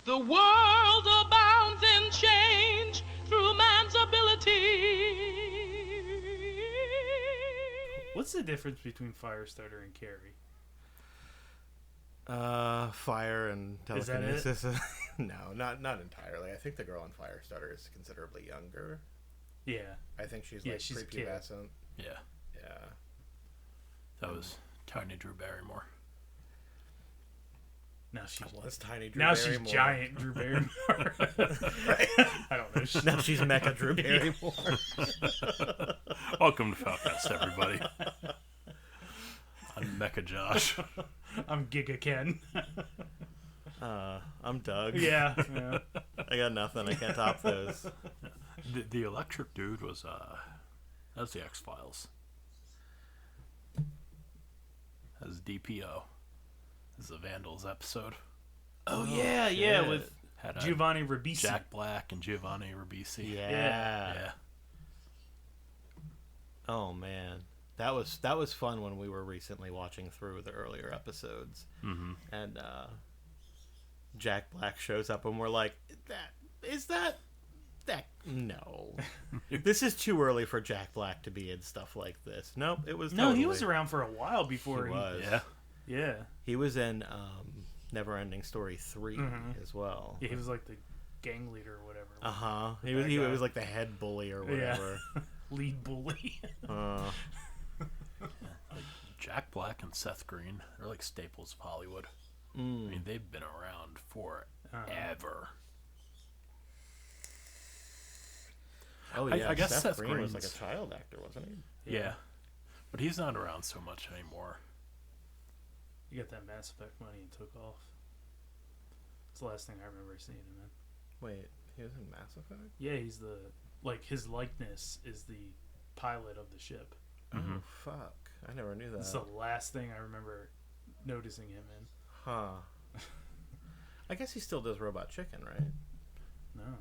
The world abounds in change through man's ability. What's the difference between Firestarter and Carrie? Fire and telekinesis. Is that No, not entirely. I think the girl on Firestarter is considerably younger. Yeah. I think she's she's a prepubescent. Yeah. Yeah. That was Tiny Drew Barrymore. Now she's Tiny Drew now Barrymore. she's giant Drew Barrymore. Right. I don't know. Now she's Mecha Drew Barrymore. Welcome to Falcast, everybody. I'm Mecha Josh. I'm Giga Ken. I'm Doug. Yeah. I got nothing. I can't top those. The electric dude was that was the X-Files. That was DPO. This is a Vandals episode. Oh yeah, yeah, shit. with Had Giovanni Ribisi. Jack Black and Giovanni Ribisi. Yeah. Yeah. Oh man, that was fun when we were recently watching through the earlier episodes, and Jack Black shows up, and we're like, is that no, this is too early for Jack Black to be in stuff like this. Nope, it was No, he was around for a while before He was. Yeah. He was in Neverending Story 3 as well. Yeah, he was like the gang leader or whatever. He was like the head bully or whatever. Lead bully. Jack Black and Seth Green, they're like staples of Hollywood. I mean, they've been around forever. Oh yeah, I guess Seth Seth Green was like Green's- a child actor, wasn't he? Yeah. But he's not around so much anymore. You got that Mass Effect money and took off. It's the last thing I remember seeing him in. Wait, he was in Mass Effect? Yeah, he's his likeness is the pilot of the ship. Oh fuck! I never knew that. It's the last thing I remember noticing him in. Huh. I guess he still does Robot Chicken, right? No.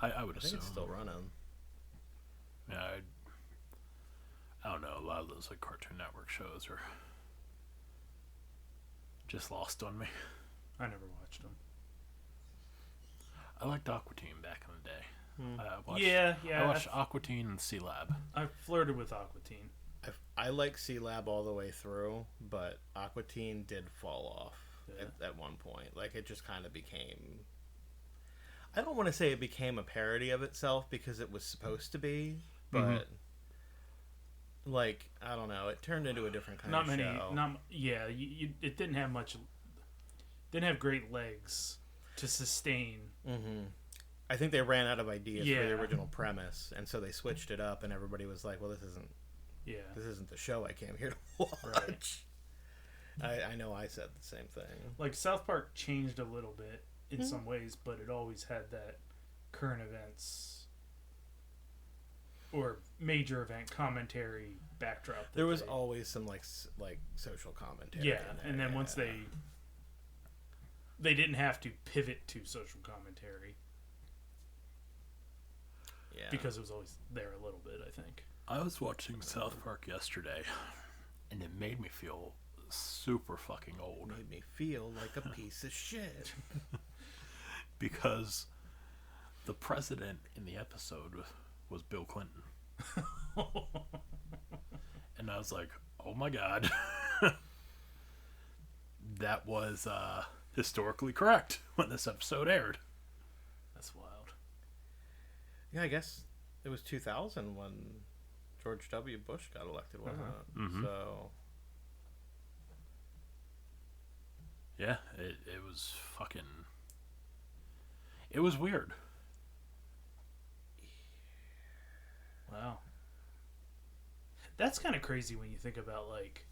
I would I think assume. it's still running. Yeah, I don't know. A lot of those like Cartoon Network shows are just lost on me. I never watched him. I liked Aqua Teen back in the day. Yeah. I watched Aqua Teen and C Lab. I flirted with Aqua Teen. I like C-Lab all the way through, but Aqua Teen did fall off at one point. Like, it just kind of became... I don't want to say it became a parody of itself, because it was supposed to be, but... Like, I don't know, it turned into a different kind of show. It didn't have much... Didn't have great legs to sustain. I think they ran out of ideas for Yeah. the original premise, and so they switched it up, and everybody was like, well, this isn't the show I came here to watch. Right. I know I said the same thing. Like, South Park changed a little bit in some ways, but it always had that current events or major event commentary backdrop. There was always some like social commentary. Yeah, in there, and then once they didn't have to pivot to social commentary. Yeah. Because it was always there a little bit, I think. I was watching South Park yesterday, and it made me feel super fucking old. Made me feel like a piece of shit. Because the president in the episode was Bill Clinton. And I was like, oh my god. That was historically correct when this episode aired. That's wild. Yeah, I guess it was 2000 when George W. Bush got elected, wasn't it? So... Yeah, it was fucking... It was weird. Wow. That's kind of crazy when you think about, like,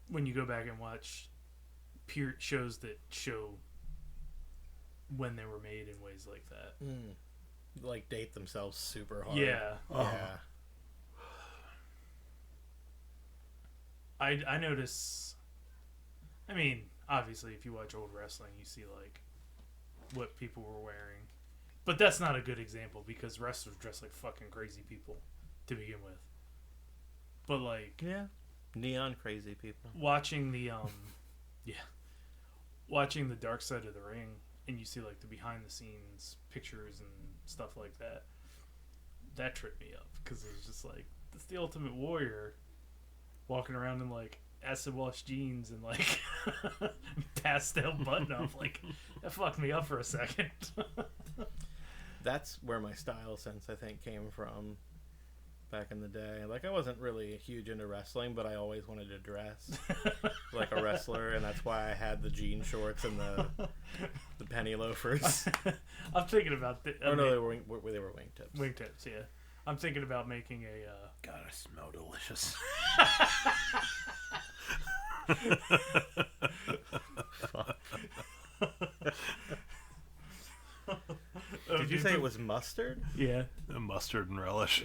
when you go back and watch shows that show when they were made in ways like that. Like, date themselves super hard. Yeah. Yeah. I notice, I mean, obviously if you watch old wrestling, you see, like, what people were wearing. But that's not a good example because wrestlers dress like fucking crazy people to begin with. But, like... Yeah. Neon crazy people. Watching the, watching the Dark Side of the Ring, and you see like the behind the scenes pictures and stuff like that. That tripped me up because it was just like it's the Ultimate Warrior walking around in like acid wash jeans and like pastel button up. Like that fucked me up for a second. That's where my style sense, I think, came from back in the day. Like, I wasn't really huge into wrestling, but I always wanted to dress like a wrestler, and that's why I had the jean shorts and the penny loafers. I'm thinking about no, they were wingtips. Wingtips, yeah. I'm thinking about making a. God, I smell delicious. Did you say it was mustard? Yeah. Mustard and relish.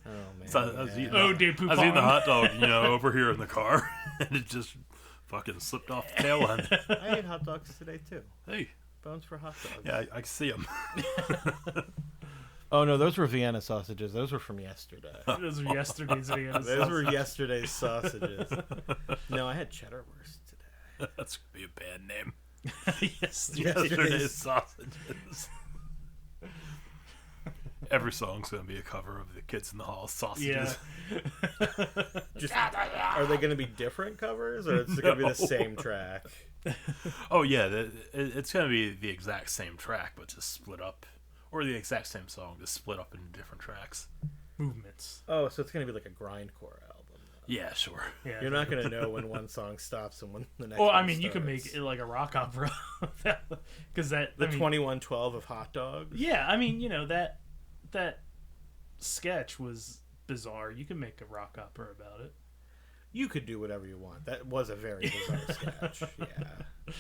Oh, man. So I was eating, Oh, I was eating the hot dog, over here in the car, and it just fucking slipped off the tail end. I ate hot dogs today, too. Hey. Bones for hot dogs. Yeah, I see them. Oh, no, those were Vienna sausages. Those were from yesterday. Those were yesterday's Vienna Those were yesterday's sausages. No, I had cheddar wurst today. That's going to be a bad name. Yesterday's sausages. Every song's going to be a cover of the Kids in the Hall sausages. Yeah. Are they going to be different covers, or is it going to be the same track? Oh, yeah. It's going to be the exact same track, but just split up. Or the exact same song, just split up into different tracks. Movements. Oh, so it's going to be like a grindcore album. Yeah, sure. Yeah. You're not going to know when one song stops and when the next Well, one I mean, starts. you can make it like a rock opera. Because The 2112 of hot dogs? Yeah, I mean, that sketch was bizarre. You can make a rock opera about it. You could do whatever you want. That was a very bizarre sketch. Yeah.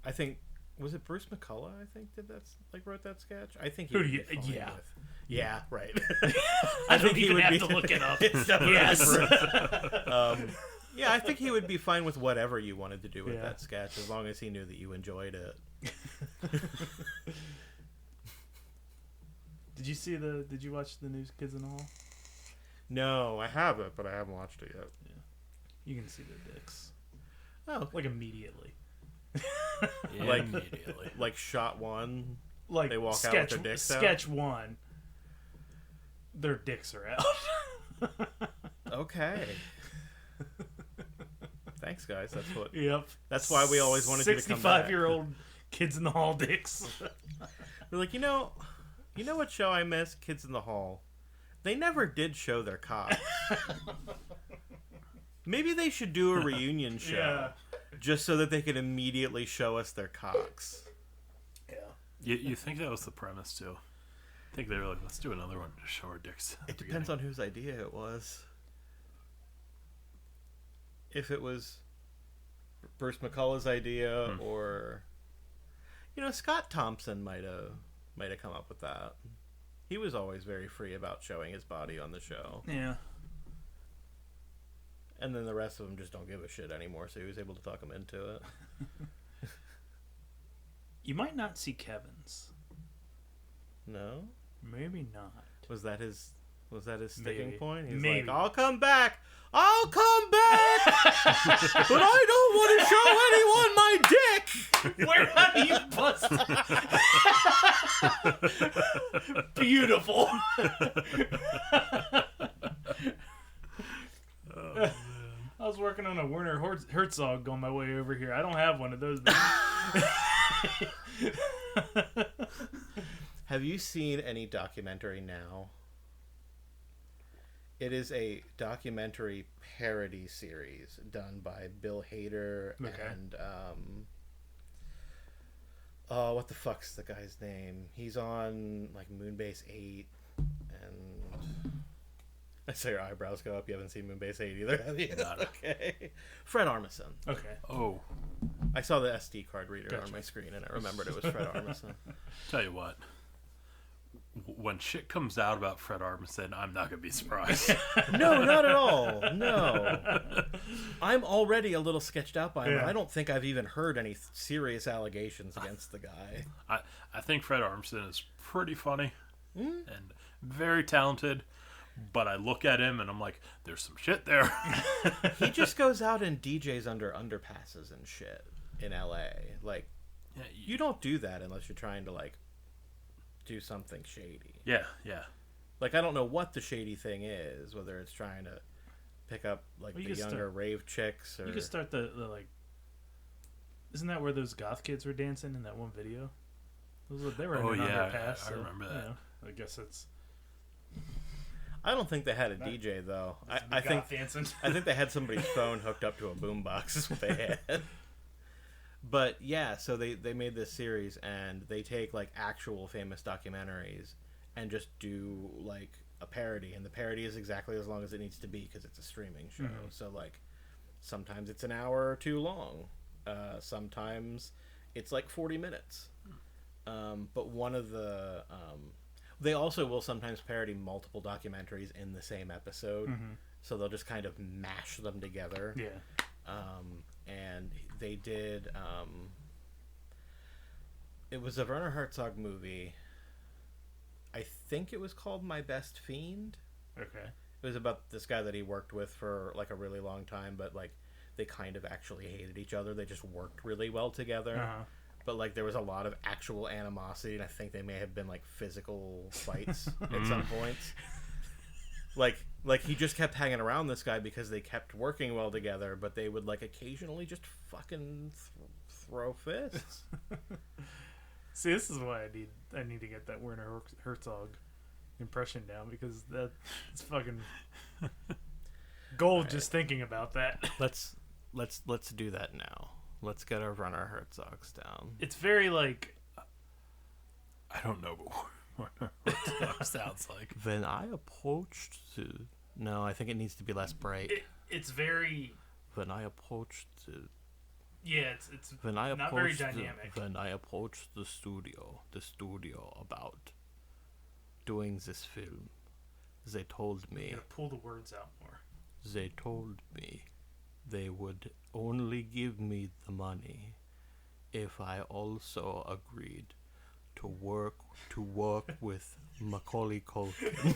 I think... Was it Bruce McCullough, I think, wrote that sketch? I think he would be fine yeah. with... Yeah, right. I don't even have to look it up. It's definitely Yes. Bruce. Yeah, I think he would be fine with whatever you wanted to do with that sketch, as long as he knew that you enjoyed it. Did you watch the new Kids in the Hall? No, I haven't, but I haven't watched it yet. Yeah. You can see their dicks. Oh. Like immediately. Immediately. Like shot one, Like they walk out with their dicks out? Sketch one, their dicks are out. Okay. Thanks, guys. Yep. That's why we always wanted you to come back. 65-year-old Kids in the Hall dicks. We're like, you know what show I miss? Kids in the Hall. They never did show their cocks. Maybe they should do a reunion show. Yeah. Just so that they could immediately show us their cocks. Yeah. You think that was the premise, too? I think they were like, let's do another one to show our dicks. It depends on whose idea it was. If it was Bruce McCullough's idea, or Scott Thompson might have come up with that. He was always very free about showing his body on the show. Yeah. And then the rest of them just don't give a shit anymore, so he was able to talk them into it. You might not see Kevin's. No? Maybe not. Was that his sticking Maybe. point? He's Maybe. like, I'll come back! But I don't want to show anyone my dick! Where have you busted? Beautiful. I was working on a Werner Herzog on my way over here. I don't have one of those. Have you seen any documentary now? It is a documentary parody series done by Bill Hader and what the fuck's the guy's name? He's on like Moonbase 8 and I saw your eyebrows go up. You haven't seen Moonbase 8 either, have you? Okay. Fred Armisen. Okay. Oh. I saw the SD card reader on my screen and I remembered it was Fred Armisen. Tell you what. When shit comes out about Fred Armisen, I'm not going to be surprised. No, not at all. No. I'm already a little sketched out by him. Yeah. I don't think I've even heard any serious allegations against the guy. I think Fred Armisen is pretty funny and very talented, but I look at him and I'm like, there's some shit there. He just goes out and DJs under underpasses and shit. in LA. Like, Yeah, you don't do that unless you're trying to like do something shady. yeah, yeah. Like, I don't know what the shady thing is, whether it's trying to pick up like Well, you the could younger start- rave chicks, or You could start the like. Isn't that where those goth kids were dancing in that one video? They were in Oh, an yeah, underpass. I remember that. I guess it's. I don't think they had a DJ though. I think dancing. I think they had somebody's phone hooked up to a boombox is what they had. But yeah, so they made this series and they take like actual famous documentaries and just do like a parody, and the parody is exactly as long as it needs to be because it's a streaming show. Mm-hmm. So like sometimes it's an hour or two long, sometimes it's like 40 minutes. But one of the they also will sometimes parody multiple documentaries in the same episode, so they'll just kind of mash them together. Yeah. And they did it was a Werner Herzog movie. I think it was called My Best Fiend. Okay. It was about this guy that he worked with for like a really long time, but like they kind of actually hated each other. They just worked really well together. Uh-huh. But like there was a lot of actual animosity, and I think they may have been like physical fights at some points. Like he just kept hanging around this guy because they kept working well together, but they would like occasionally just fucking throw fists. See, this is why I need to get that Werner Herzog impression down, because it's fucking gold Right. just thinking about that. Let's do that now. Let's get our Werner Herzogs down. It's very like I don't know what that sounds like. When I approached the... No, I think it needs to be less bright. it's very When I approached the... yeah. It's When I not very approached dynamic. when I approached the studio about doing this film, they told You me gotta pull the words out more. they would only give me the money if I also agreed to work with Macaulay Culkin.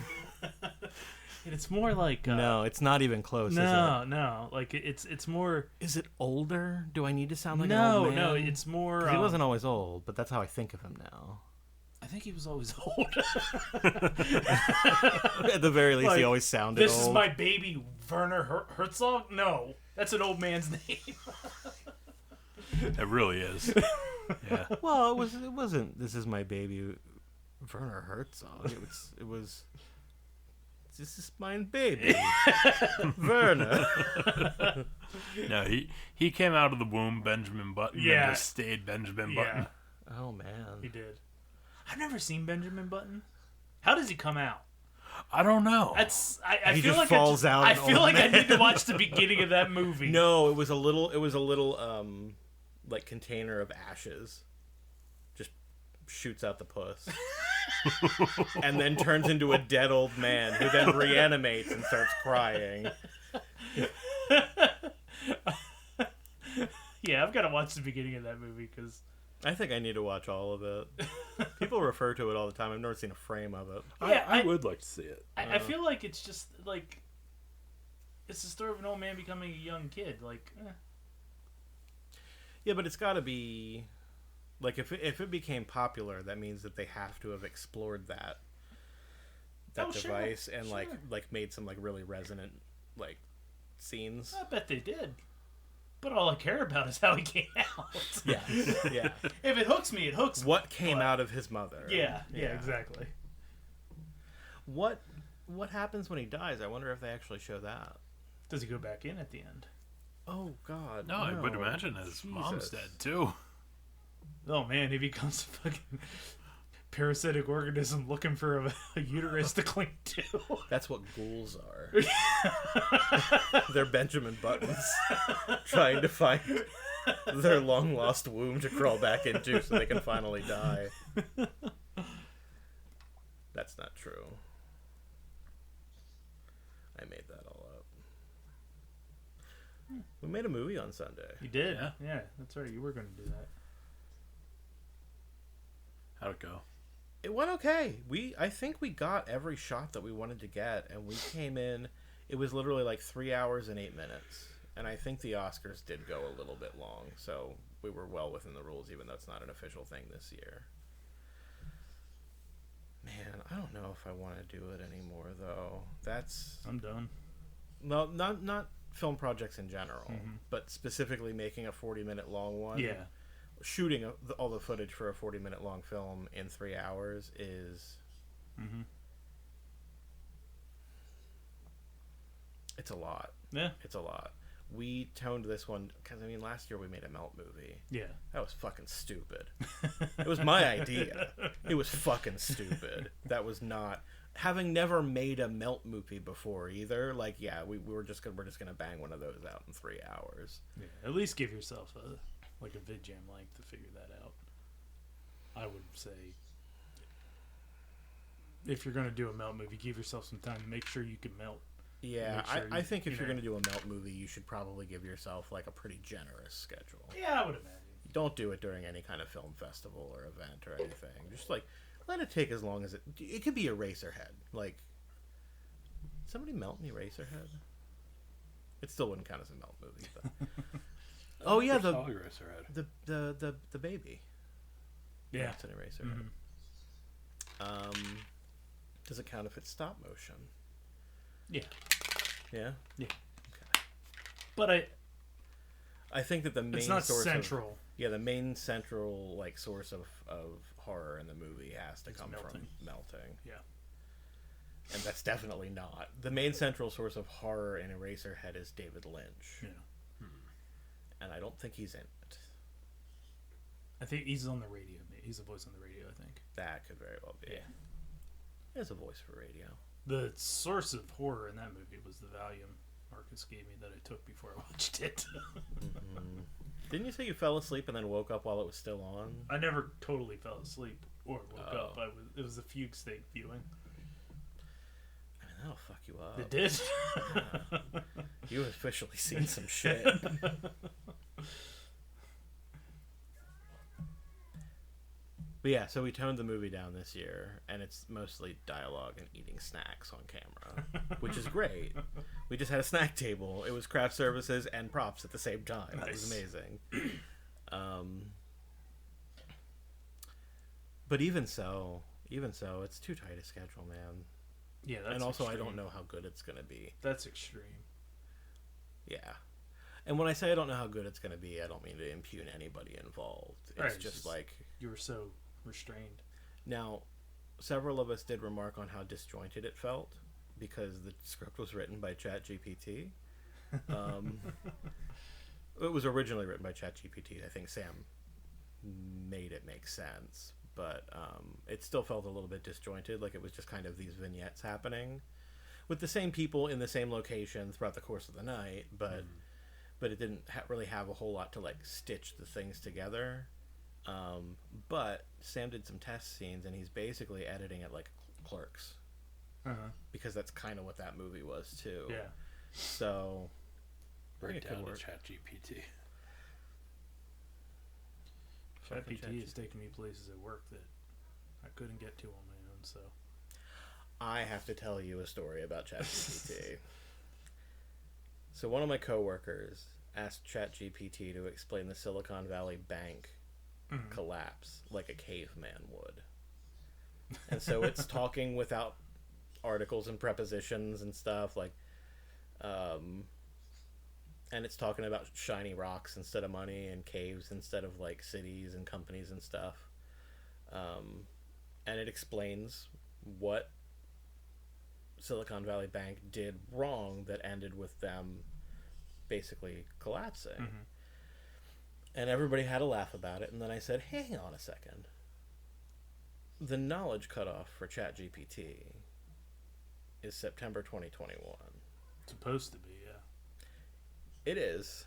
And it's more like No, it's not even close. no. Like it's more. Is it older? Do I need to sound like an No, old man? no. It's more. 'Cause he wasn't always old, but that's how I think of him now. I think he was always old. At the very least, he Like, always sounded This old. is my baby, Werner Herzog. No, that's an old man's name. It really is. Yeah. Well, it wasn't. This is my baby, Werner Herzog. It was. This is my baby, Werner. No, he came out of the womb Benjamin Button Yeah. and just stayed Benjamin Button. Oh man. He did. I've never seen Benjamin Button. How does he come out? I don't know. I He feel just like falls out I an feel old like I man. need to watch the beginning of that movie. No, it was a little like container of ashes. Just shoots out the puss. And then turns into a dead old man who then reanimates and starts crying. Yeah, I've got to watch the beginning of that movie because I think I need to watch all of it. People refer to it all the time. I've never seen a frame of it. yeah, I would like to see it. I feel like it's just like it's the story of an old man becoming a young kid. Like, Yeah, but it's got to be like if it became popular, that means that they have to have explored that Oh, sure, device and sure. like made some like really resonant like scenes. I bet they did. But all I care about is how he came out. Yeah, yeah. If it hooks me, it hooks me. What came But- out of his mother? Yeah, exactly. What happens when he dies? I wonder if they actually show that. Does he go back in at the end? Oh God. No, I would imagine his mom's Jesus. dead too. Oh man, he becomes a fucking parasitic organism looking for a uterus to cling to. That's what ghouls are. They're Benjamin Buttons trying to find their long lost womb to crawl back into so they can finally die. That's not true. I made that all up. We made a movie on Sunday. You did? Yeah. Yeah, that's right. You were going to do that. How'd it go? It went okay. I think we got every shot that we wanted to get, and we came in. It was literally like 3 hours and 8 minutes, And I think the Oscars did go a little bit long, so we were well within the rules, even though it's not an official thing this year. Man, I don't know if I want to do it anymore, though. I'm done. No, not film projects in general, but specifically making a 40-minute long one. Yeah. Shooting all the footage for a 40-minute long film in 3 hours is... It's a lot. Yeah. It's a lot. We toned this one because, I mean, last year we made a Melt movie. Yeah. That was fucking stupid. It was my idea. It was fucking stupid. That was not... Having never made a Melt movie before either, like, yeah, we're just gonna bang one of those out in 3 hours. Yeah. At least give yourself a vid jam length to figure that out. I would say, if you're gonna do a Melt movie, give yourself some time to make sure you can melt. Yeah, Sure I think if you're know. going to do a Melt movie, you should probably give yourself, like, a pretty generous schedule. Yeah, I would imagine. Don't do it during any kind of film festival or event or anything. Just, like, let it take as long as it... It could be Eraserhead. Like, somebody melt in Eraserhead? It still wouldn't count as a Melt movie, but... Oh, yeah, the baby. Yeah. It's an Eraserhead. Does it count if it's stop motion? Yeah. Yeah? Yeah. Okay. But I think that the main it's not source central. the main central, like, source of horror in the movie has to come from melting. Yeah. And that's definitely not. The main central source of horror in Eraserhead is David Lynch. Yeah. And I don't think he's in it. I think he's on the radio. He's a voice on the radio, I think. That could very well be. Yeah. He has a voice for radio. The source of horror in that movie was the Valium Marcus gave me that I took before I watched it. Didn't you say you fell asleep and then woke up while it was still on? I never totally fell asleep or woke up. It was a fugue state viewing. I mean, that'll fuck you up. It did. Yeah. You officially seen some shit. But yeah, so we toned the movie down this year, and it's mostly dialogue and eating snacks on camera, which is great. We just had a snack table. It was craft services and props at the same time. Nice. It was amazing. But even so, it's too tight a schedule, man. Yeah, that's and also extreme. I don't know how good it's gonna be. That's extreme. Yeah. And when I say I don't know how good it's gonna be, I don't mean to impugn anybody involved. It's right, just like you were so restrained. Now, several of us did remark on how disjointed it felt because the script was written by ChatGPT. It was originally written by ChatGPT. I think Sam made it make sense, but it still felt a little bit disjointed, like it was just kind of these vignettes happening with the same people in the same location throughout the course of the night, but it didn't really have a whole lot to, like, stitch the things together. But Sam did some test scenes, and he's basically editing it like Clerks. Because that's kind of what that movie was, too. Yeah. So... Right down to ChatGPT. ChatGPT has taken me places at work that I couldn't get to on my own, so... I have to tell you a story about ChatGPT. So one of my coworkers asked ChatGPT to explain the Silicon Valley Bank collapse like a caveman would. And so it's talking without articles and prepositions and stuff, like, and it's talking about shiny rocks instead of money and caves instead of, like, cities and companies and stuff. And it explains what Silicon Valley Bank did wrong that ended with them basically collapsing. And everybody had a laugh about it, and then I said, hey, hang on a second. The knowledge cutoff for ChatGPT is September 2021. It's supposed to be, yeah. It is.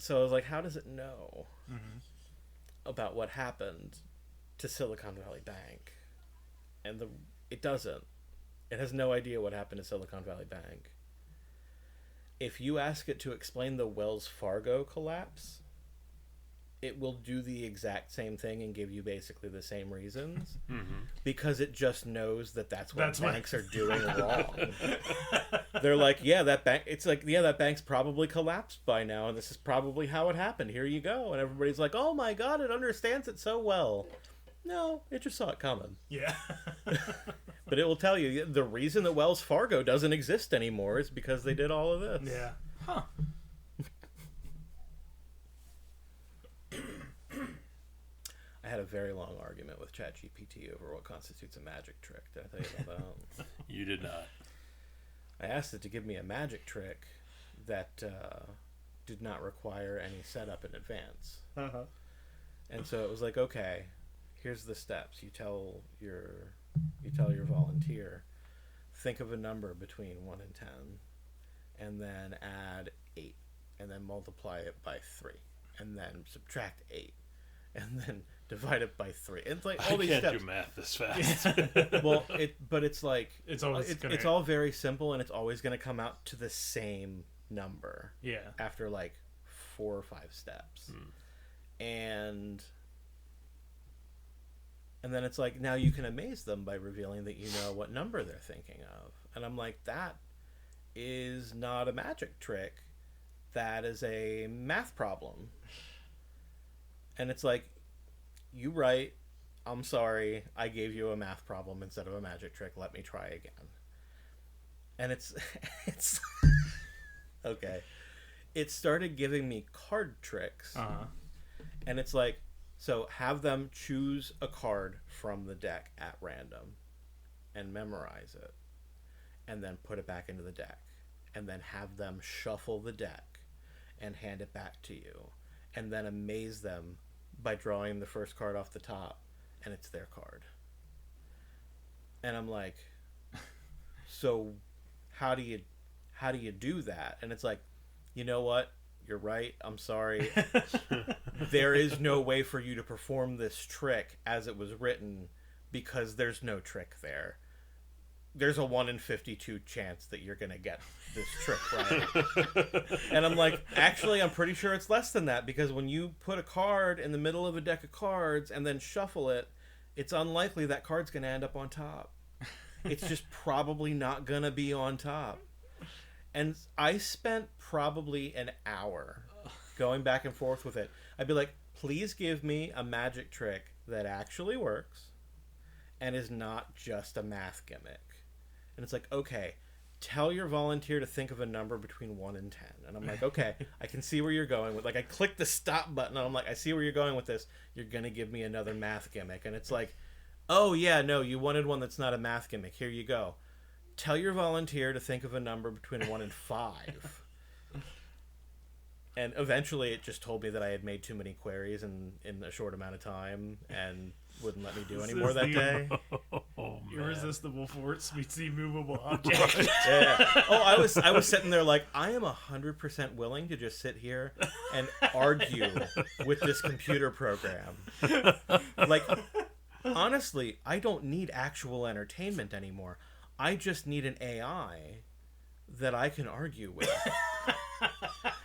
So I was like, how does it know about what happened to Silicon Valley Bank? And it doesn't. It has no idea what happened to Silicon Valley Bank. If you ask it to explain the Wells Fargo collapse, it will do the exact same thing and give you basically the same reasons Mm-hmm. because it just knows that that's what what- banks are doing wrong. They're like, yeah, that bank. It's like, yeah, that bank's probably collapsed by now, and this is probably how it happened. Here you go, and everybody's like, oh my god, it understands it so well. No, it just saw it coming. Yeah. But it will tell you the reason that Wells Fargo doesn't exist anymore is because they did all of this. Yeah. Huh. I had a very long argument with ChatGPT over what constitutes a magic trick. Did I tell you about that? You did not. I asked it to give me a magic trick that did not require any setup in advance. Uh-huh. And so it was like, okay, here's the steps. You tell your volunteer, think of a number between 1 and 10, and then add 8, and then multiply it by 3, and then subtract 8, and then divide it by 3. It's like all I these can't steps. do math this fast. Well, but it's like It's always gonna... it's all very simple, and it's always going to come out to the same number. Yeah. After like 4 or 5 steps, and then it's like, now you can amaze them by revealing that you know what number they're thinking of. And I'm like, that is not a magic trick. That is a math problem. And it's like, you right. I'm sorry. I gave you a math problem instead of a magic trick. Let me try again. And it's okay. It started giving me card tricks. Uh-huh. And it's like, so have them choose a card from the deck at random and memorize it, and then put it back into the deck, and then have them shuffle the deck and hand it back to you, and then amaze them by drawing the first card off the top, and it's their card. And I'm like, so how do you do that? And it's like, you know what? You're right. I'm sorry. There is no way for you to perform this trick as it was written because there's no trick there. There's a 1 in 52 chance that you're going to get this trick right. And I'm like, actually, I'm pretty sure it's less than that because when you put a card in the middle of a deck of cards and then shuffle it, it's unlikely that card's going to end up on top. It's just probably not going to be on top. And I spent probably an hour going back and forth with it. I'd be like, please give me a magic trick that actually works and is not just a math gimmick. And it's like, okay, tell your volunteer to think of a number between 1 and 10. And I'm like, okay, I can see where you're going with. Like, I clicked the stop button and I'm like, I see where you're going with this. You're going to give me another math gimmick. And it's like, oh, yeah, no, you wanted one that's not a math gimmick. Here you go. Tell your volunteer to think of a number between 1 and 5. And eventually it just told me that I had made too many queries in a short amount of time and wouldn't let me do any more that day. Oh, man. Irresistible force meets the immovable object. Yeah. Oh, I was sitting there like, I am 100% willing to just sit here and argue with this computer program. Like, honestly, I don't need actual entertainment anymore. I just need an AI that I can argue with.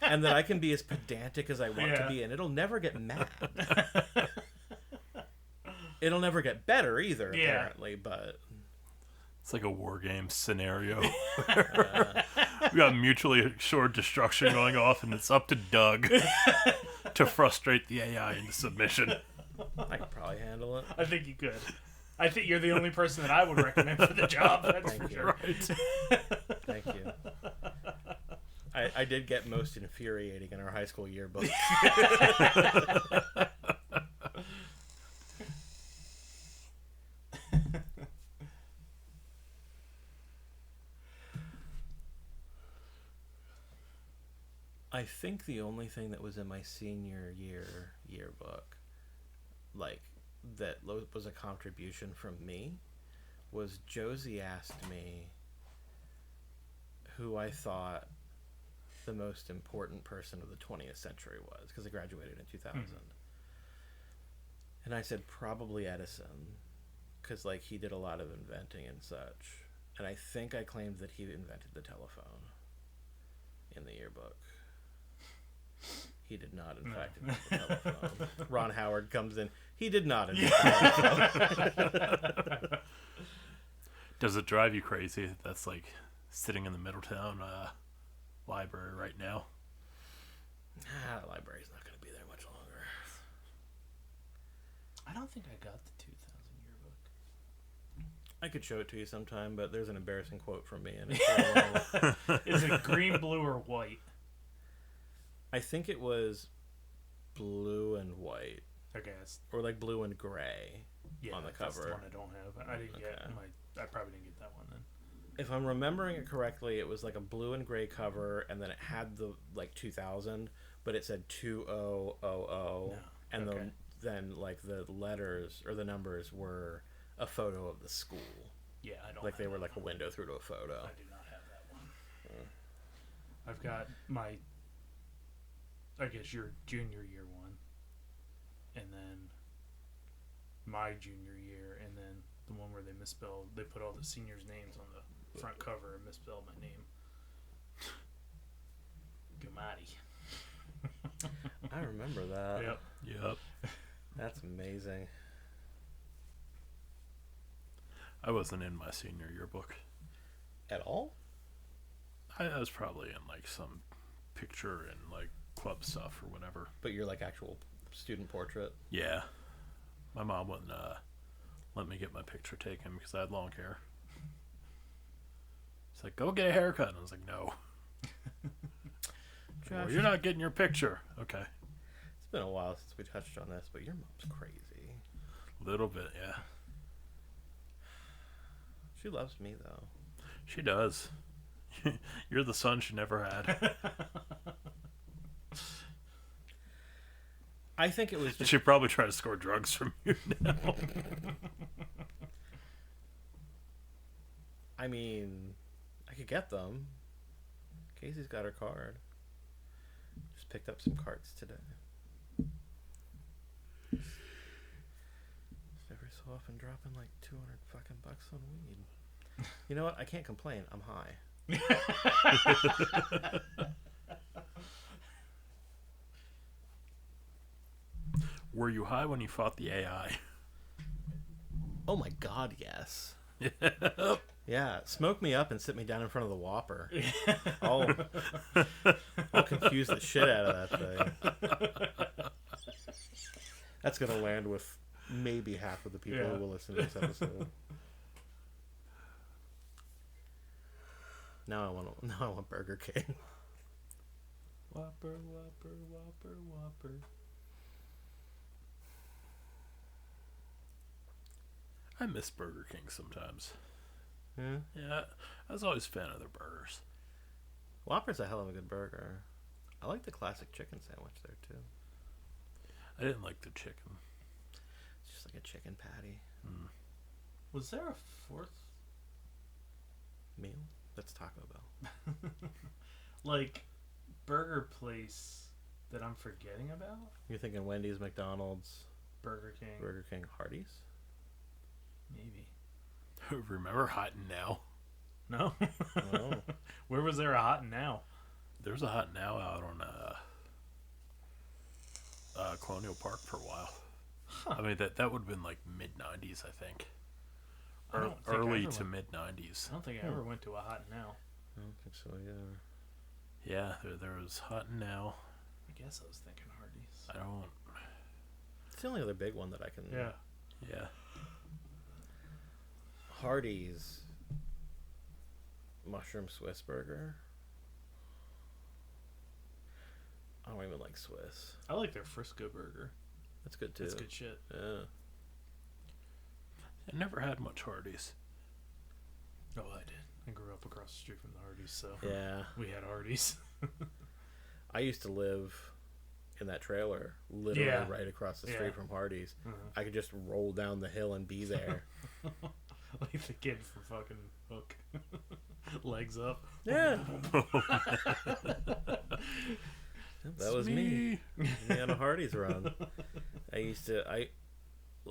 And that I can be as pedantic as I want to be, and it'll never get mad. It'll never get better either, apparently, but... It's like a war game scenario. We got mutually assured destruction going off, and it's up to Doug to frustrate the AI into submission. I could probably handle it. I think you could. I think you're the only person that I would recommend for the job. That's Thank for you. sure. Right. Thank you. I did get most infuriating in our high school yearbook. I think the only thing that was in my senior year yearbook, like, that was a contribution from me, was Josie asked me who I thought the most important person of the 20th century was, because I graduated in 2000. And I said probably Edison, because, like, he did a lot of inventing and such. And I think I claimed that he invented the telephone in the yearbook. He did not, in fact, invent the telephone. Ron Howard comes in. He did not invent the telephone. Does it drive you crazy? That's like sitting in the Middletown library right now. The library's not going to be there much longer. I don't think I got the 2000 yearbook. I could show it to you sometime, but there's an embarrassing quote from me in it. Is it green, blue, or white? I think it was blue and white, Okay, or like blue and gray on the that's cover. the one I don't have. I didn't get I probably didn't get that one then. If I'm remembering it correctly, it was like a blue and gray cover, and then it had the like 2000, but it said 2000, and then like the letters or the numbers were a photo of the school. Yeah, I don't. Like they were like a one. window through to a photo. I do not have that one. I've got my, I guess your junior year one, and then my junior year, and then the one where they put all the seniors' names on the front cover and misspelled my name. Gamati. I remember that. Yep. That's amazing. I wasn't in my senior yearbook. At all? I was probably in like some picture and like club stuff or whatever. But you're like actual student portrait? Yeah. My mom wouldn't let me get my picture taken because I had long hair. She's like, go get a haircut. And I was like, no. Well, you're not getting your picture. Okay. It's been a while since we touched on this, but your mom's crazy. A little bit, yeah. She loves me, though. She does. You're the son she never had. I think it was just... She probably tried to score drugs from you now. I mean, I could get them. Casey's got her card. Just picked up some cards today. Every so often dropping like 200 fucking bucks on weed. You know what? I can't complain. I'm high. Were you high when you fought the AI? Oh my god, yes. Yeah, smoke me up and sit me down in front of the Whopper. I'll confuse the shit out of that thing. That's gonna land with maybe half of the people who will listen to this episode. Now I want Burger King. Whopper, Whopper, Whopper, Whopper. I miss Burger King sometimes. Yeah. Yeah, I was always a fan of their burgers. Whopper's a hell of a good burger. I like the classic chicken sandwich there too. I didn't like the chicken. It's just like a chicken patty. Was there a fourth Meal? That's Taco Bell. like burger place that I'm forgetting about? You're thinking Wendy's, McDonald's, Burger King, Hardee's? maybe. Remember Hot and Now? No. Oh. Where was there a Hot and Now? There was a Hot and Now out on Colonial Park for a while. Huh. I mean, that would have been like mid-90s, I think. I don't think I Early ever to went- mid-90s. I don't think I ever went to a Hot and Now. I don't think so either. Yeah, there was Hot and Now. I guess I was thinking Hardee's. I don't... It's the only other big one that I can... Yeah. Yeah. Hardee's mushroom Swiss burger. I don't even like Swiss. I like their Frisco burger. That's good too. That's good shit. Yeah. I never had much Hardee's. Oh, I did. I grew up across the street from the Hardee's, so Yeah. we had Hardee's. I used to live in that trailer, literally Yeah. right across the street from Hardee's. Uh-huh. I could just roll down the hill and be there. Like the kid from fucking Hook. Legs up. Yeah. That was me. Me on a Hardee's run.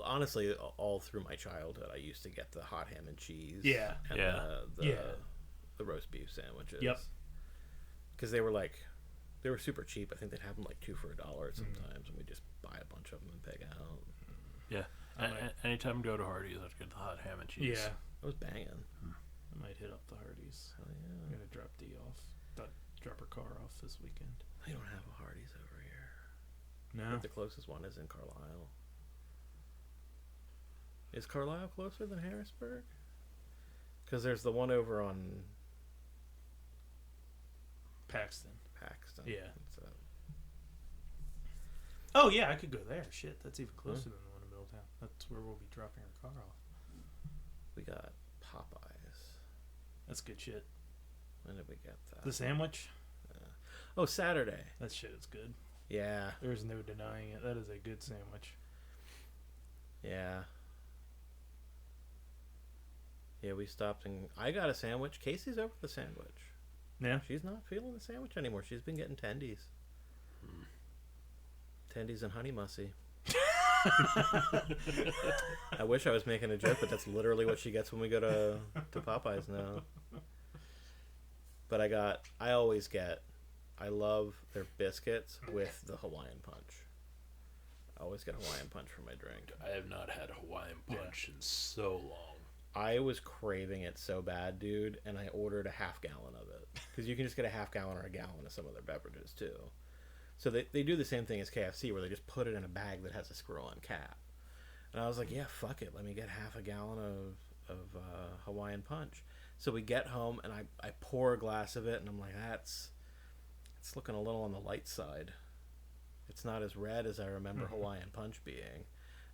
Honestly, all through my childhood, I used to get the hot ham and cheese. Yeah. And Yeah. the roast beef sandwiches. Yep. Because they were like They were super cheap. I think they'd have them like 2 for $1 sometimes, and we just buy a bunch of them and pick out. Yeah. Anytime I go to Hardee's, I'd get the hot ham and cheese. Yeah. It was banging. I might hit up the Hardee's. Hell I'm yeah. gonna drop D off. Drop her car off this weekend. They don't have a Hardee's over here. I No. think the closest one is in Carlisle. Is Carlisle closer than Harrisburg? Because there's the one over on Paxton. Paxton. Yeah. It's, Oh yeah, I could go there. Shit, that's even closer than the one in Middletown. That's where we'll be dropping our car off. we got Popeyes. That's good shit. When did we get that? The sandwich. Oh, Saturday. That shit is good. Yeah. There's no denying it. That is a good sandwich. Yeah. Yeah, we stopped and I got a sandwich. Casey's over the sandwich. Yeah. She's not feeling the sandwich anymore. She's been getting tendies. Tendies and honey mussy. I wish I was making a joke, but that's literally what she gets when we go to Popeyes now. But I love their biscuits with the Hawaiian punch. I always get Hawaiian punch for my drink. I have not had a Hawaiian punch in so long. I was craving it so bad, dude, and I ordered a half gallon of it. Because you can just get a half gallon or a gallon of some of their beverages, too. So they do the same thing as KFC, where they just put it in a bag that has a screw-on cap. And I was like, yeah, fuck it. Let me get half a gallon of Hawaiian punch. So we get home, and I pour a glass of it, and I'm like, it's looking a little on the light side. It's not as red as I remember Hawaiian punch being.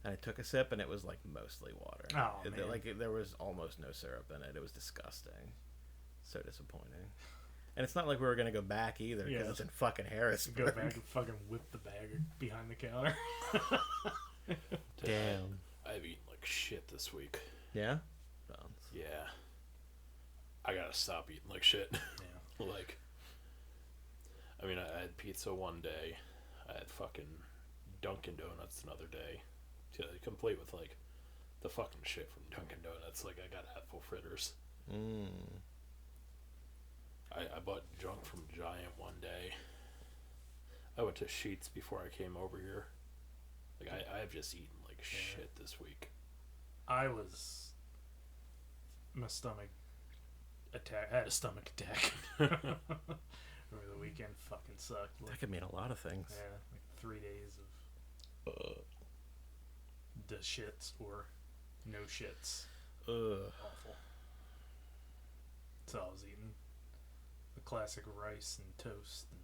And I took a sip, and it was like mostly water. Oh, man. There was almost no syrup in it. It was disgusting. So disappointing. And it's not like we were going to go back either, because it's in fucking Harrisburg. Go back and fucking whip the bag behind the counter. Damn. I've eaten like shit this week. Yeah? Yeah. I gotta stop eating like shit. Yeah. Like, I mean, I had pizza one day. I had fucking Dunkin' Donuts another day. Complete with like the fucking shit from Dunkin' Donuts. Like, I got apple fritters. I bought junk from Giant one day. I went to Sheetz before I came over here. Like, I've just eaten like shit this week. My stomach attack. I had a stomach attack over the weekend. Fucking sucked. That could mean a lot of things. Yeah, like 3 days of the shits or no shits. Ugh. Awful. So I was eating the classic rice and toast and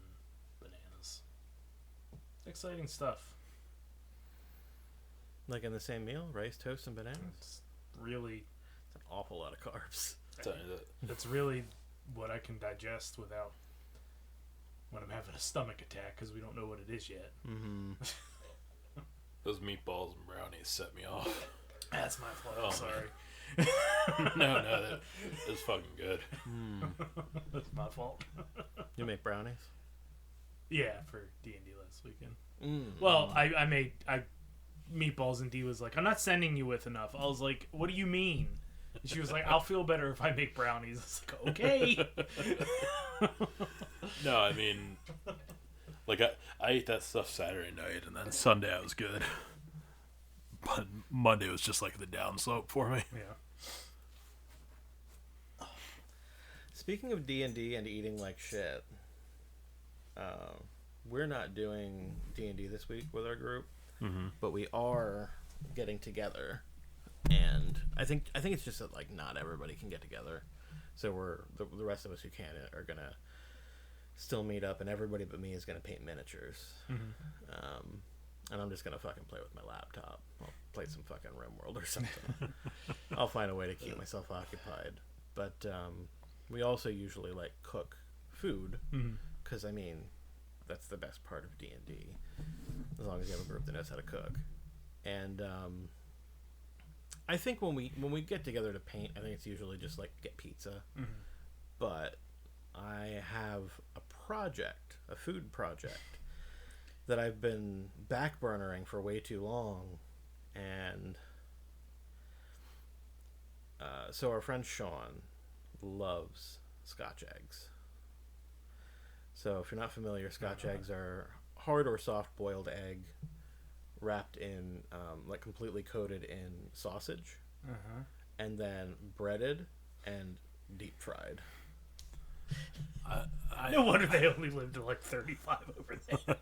bananas. Exciting stuff. Like in the same meal? Rice, toast, and bananas? It's really, It's an awful lot of carbs. it's really what I can digest without when I'm having a stomach attack, because we don't know what it is yet. Mm-hmm. Those meatballs and brownies set me off. That's my fault. Oh, I'm sorry. No, that was fucking good. That's my fault. You make brownies? Yeah, for D&D last weekend. Mm. Well, I made meatballs, and D was like, I'm not sending you with enough. I was like, what do you mean? And she was like, I'll feel better if I make brownies. I was like, okay. No, I mean, like, I ate that stuff Saturday night, and then Sunday I was good. But Monday was just like the downslope for me. Yeah. Speaking of D&D and eating like shit, we're not doing D&D this week with our group, but we are getting together. And I think it's just that like not everybody can get together, so the rest of us who can are gonna still meet up, and everybody but me is gonna paint miniatures. And I'm just gonna fucking play with my laptop. I'll play some fucking RimWorld or something. I'll find a way to keep myself occupied. But we also usually like cook food, because I mean that's the best part of D&D, as long as you have a group that knows how to cook. And I think when we get together to paint, I think it's usually just like get pizza. But I have a food project that I've been backburnering for way too long, and so our friend Sean loves Scotch eggs. So if you're not familiar, Scotch eggs are hard or soft boiled egg wrapped in, like completely coated in sausage, and then breaded and deep fried. No wonder they only lived to like 35 over there.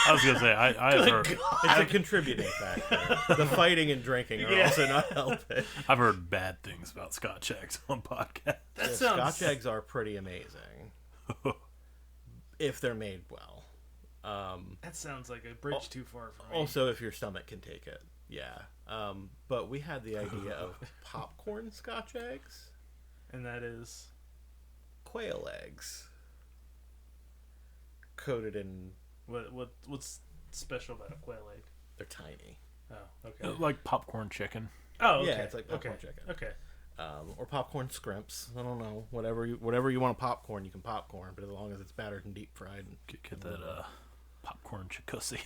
I was gonna say I've heard It's a contributing factor. The fighting and drinking are also not helping. I've heard bad things about Scotch eggs on podcasts. That sounds... Scotch eggs are pretty amazing if they're made well. That sounds like a bridge too far for me. Also, if your stomach can take it, yeah. But we had the idea of popcorn Scotch eggs, And that is... quail eggs, coated in. What's special about a quail egg? They're tiny. Oh, okay. Like popcorn chicken. Oh, okay. Yeah, it's like popcorn chicken. Okay. Or popcorn scrimps. I don't know. Whatever you want to popcorn, you can popcorn, but as long as it's battered and deep fried. Get that popcorn chikusi.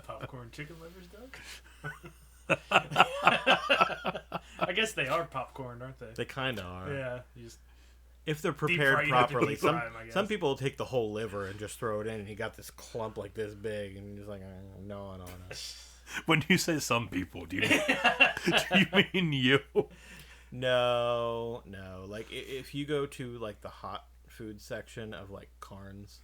Popcorn chicken livers, Doug? I guess they are popcorn, aren't they? They kind of are. Yeah. You just If they're fry prepared it properly. deep fry 'em, I guess. Some people will take the whole liver and just throw it in, and you got this clump like this big, and you're just like, no. When you say some people, do you mean you? No. Like if you go to like the hot food section of like Carnes,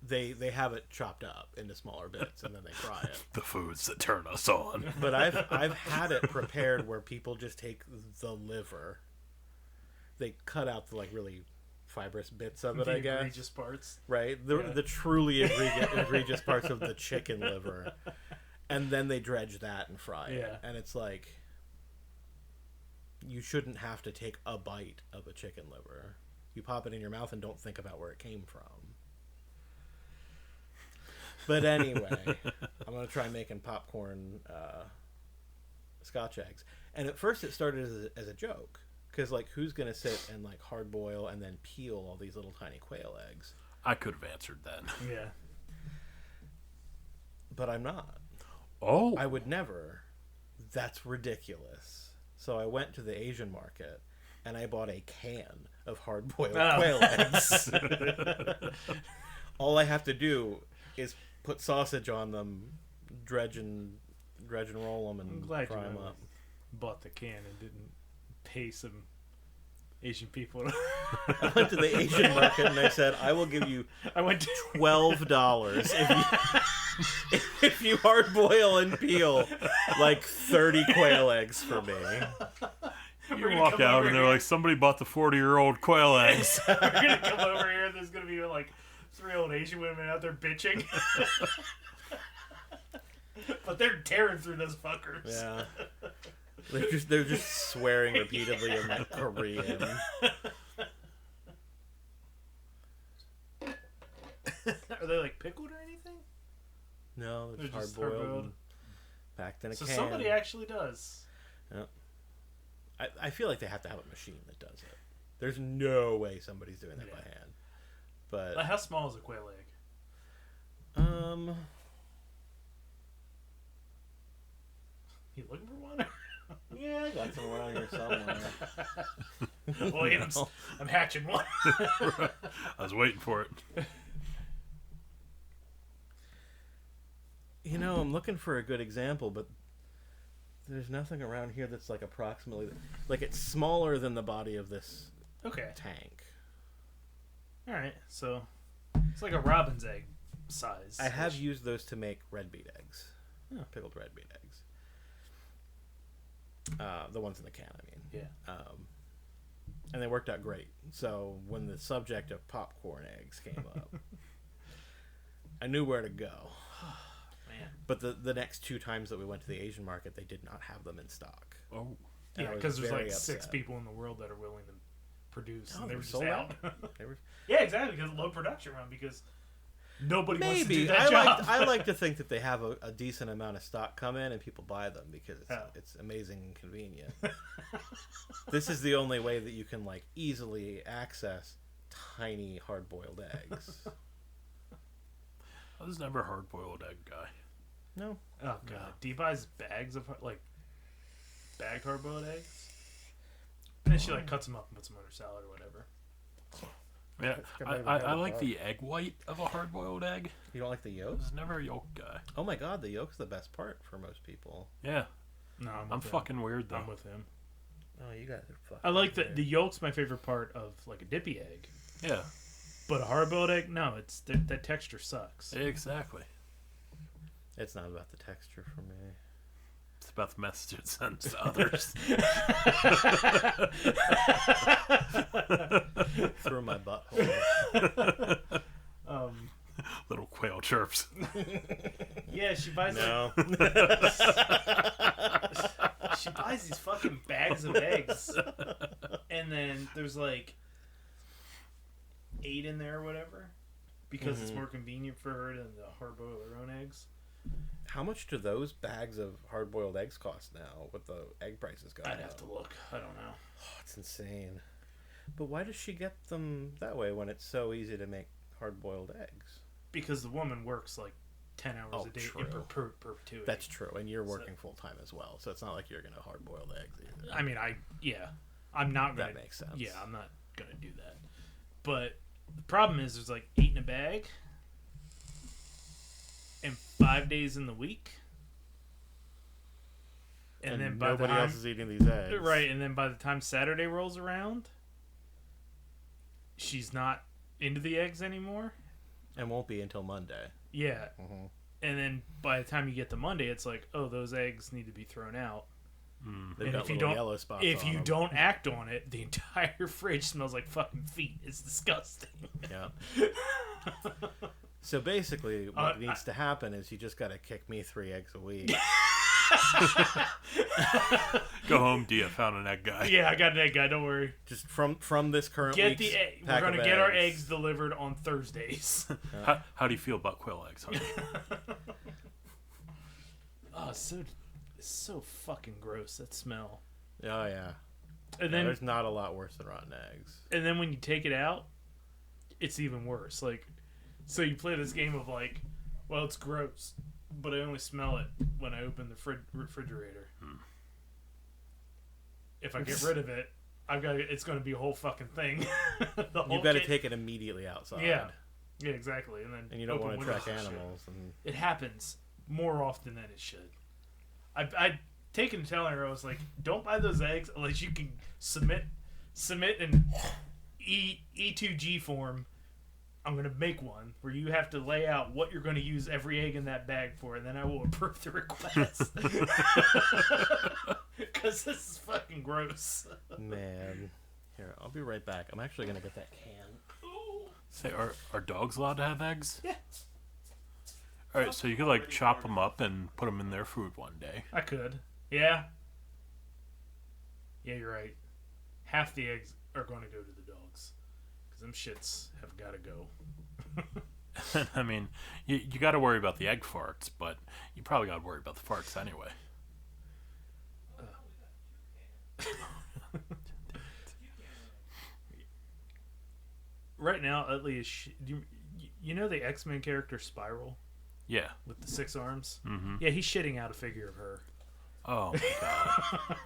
they have it chopped up into smaller bits and then they fry it. The foods that turn us on. But I've had it prepared where people just take the liver, they cut out the like really fibrous bits of it, the I guess. egregious parts. Right? The truly egregious parts of the chicken liver. And then they dredge that and fry it. And it's like, you shouldn't have to take a bite of a chicken liver. You pop it in your mouth and don't think about where it came from. But anyway, I'm going to try making popcorn Scotch eggs. And at first it started as a joke. Because, like, who's going to sit and, like, hard boil and then peel all these little tiny quail eggs? I could have answered that. Yeah. But I'm not. Oh. I would never. That's ridiculous. So I went to the Asian market and I bought a can of hard-boiled quail eggs. All I have to do is put sausage on them, dredge and roll them, and fry them up. Bought the can and didn't pay some Asian people. I went to the Asian market and I said, I will give you $12 if you hard boil and peel like 30 quail eggs for me. You walk out and they're like, somebody bought the 40-year-old quail eggs. We're going to come over here and there's going to be like 3 old Asian women out there bitching. But they're tearing through those fuckers. Yeah. They're just swearing repeatedly in like Korean. Are they like pickled or anything? No, They're it's just hard-boiled. hard-boiled. And packed in a So can. somebody actually does. Yep. I feel like they have to have a machine that does it. There's no way somebody's doing that by hand. But Like, how small is a quail egg? You looking for one? Yeah, I got some around here somewhere. Williams, I'm hatching one. I was waiting for it. You know, I'm looking for a good example, but there's nothing around here that's like approximately... Like, it's smaller than the body of this tank. Alright, so it's like a robin's egg size. I have used those to make red beet eggs. Oh. Pickled red beet eggs. The ones in the can, I mean. Yeah. And they worked out great. So when the subject of popcorn eggs came up, I knew where to go. Man. But the next 2 times that we went to the Asian market, they did not have them in stock. Oh. And Yeah, I was because there's very like 6 upset. people in the world that are willing to produce. No, And they they were were just sold out. They were... Yeah, exactly, because low production run, because nobody wants to do Maybe. that job. I like to think that they have a decent amount of stock come in and people buy them because it's amazing and convenient. This is the only way that you can like easily access tiny hard-boiled eggs. I was never a hard-boiled egg guy. No. Oh god, do you buy bags of like? bagged hard-boiled eggs. And then she like cuts them up and puts them on her salad or whatever. Yeah, I like the egg white of a hard-boiled egg. You don't like the I yolk? was never a yolk guy. Oh my god, the yolk's the best part for most people. Yeah, No, I'm fucking weird though. I'm with him. Oh, you guys are fucking. I like weird. the yolk's my favorite part of like a dippy egg. Yeah, But a hard-boiled egg, no, it's that texture sucks. exactly. It's not about the texture for me. It's about the message it sends to others. Through my butthole. Little quail chirps. Yeah, she buys No. she buys these fucking bags of eggs, and then there's like 8 in there or whatever, because it's more convenient for her than to hard boil her own eggs. How much do those bags of hard-boiled eggs cost now with the egg prices going I'd up? have to look. I don't know. Oh, it's insane. But why does she get them that way when it's so easy to make hard-boiled eggs? Because the woman works like 10 hours a day true. in perpetuity. That's true, and you're working full-time as well, so it's not like you're going to hard-boiled eggs either. I mean, I'm not gonna. That makes sense. Yeah, I'm not gonna do that. But the problem is, there's like 8 in a bag, and 5 days in the week, and then by the nobody time, else is eating these eggs. right, and then by the time Saturday rolls around, she's not into the eggs anymore. And won't be until Monday. Yeah, Mm-hmm. and then by the time you get to Monday, it's like, oh, those eggs need to be thrown out. They've And got if you little don't, yellow spots if on you them. don't act on it, the entire fridge smells like fucking feet. It's disgusting. Yeah. So basically, what needs to happen is you just got to kick me 3 eggs a week. Go home, Dia. Found an egg guy. Yeah, I got an egg guy. Don't worry. Just from this current Get week's the egg. We're pack gonna of get our eggs delivered on Thursdays. How do you feel about quail eggs, honey? Oh, it's so fucking gross, that smell. Oh yeah. And Yeah, then there's not a lot worse than rotten eggs. and then when you take it out, it's even worse. Like, so you play this game of like, well, it's gross, but I only smell it when I open the refrigerator. If I get rid of it, it's going to be a whole fucking thing. You got to take it immediately outside. Yeah, exactly. And And you don't open want to track windows and shit. animals. And It happens more often than it should. I'd taken to telling her, I was like, don't buy those eggs unless you can submit an E2G form. I'm going to make one where you have to lay out what you're going to use every egg in that bag for, and then I will approve the request. Because this is fucking gross. man, here, I'll be right back. I'm actually gonna get that can. Say, are dogs allowed to have eggs? Yeah. All right, so you could like chop them up and put them in their food one day. I could. Yeah. Yeah, you're right. Half the eggs are going to go to the dogs. Because them shits have got to go. I mean, you got to worry about the egg farts, but you probably got to worry about the farts anyway. Right now, Utley is... you know the X-Men character Spiral? Yeah. With the 6 arms? Mm-hmm. Yeah, he's shitting out a figure of her. Oh my god.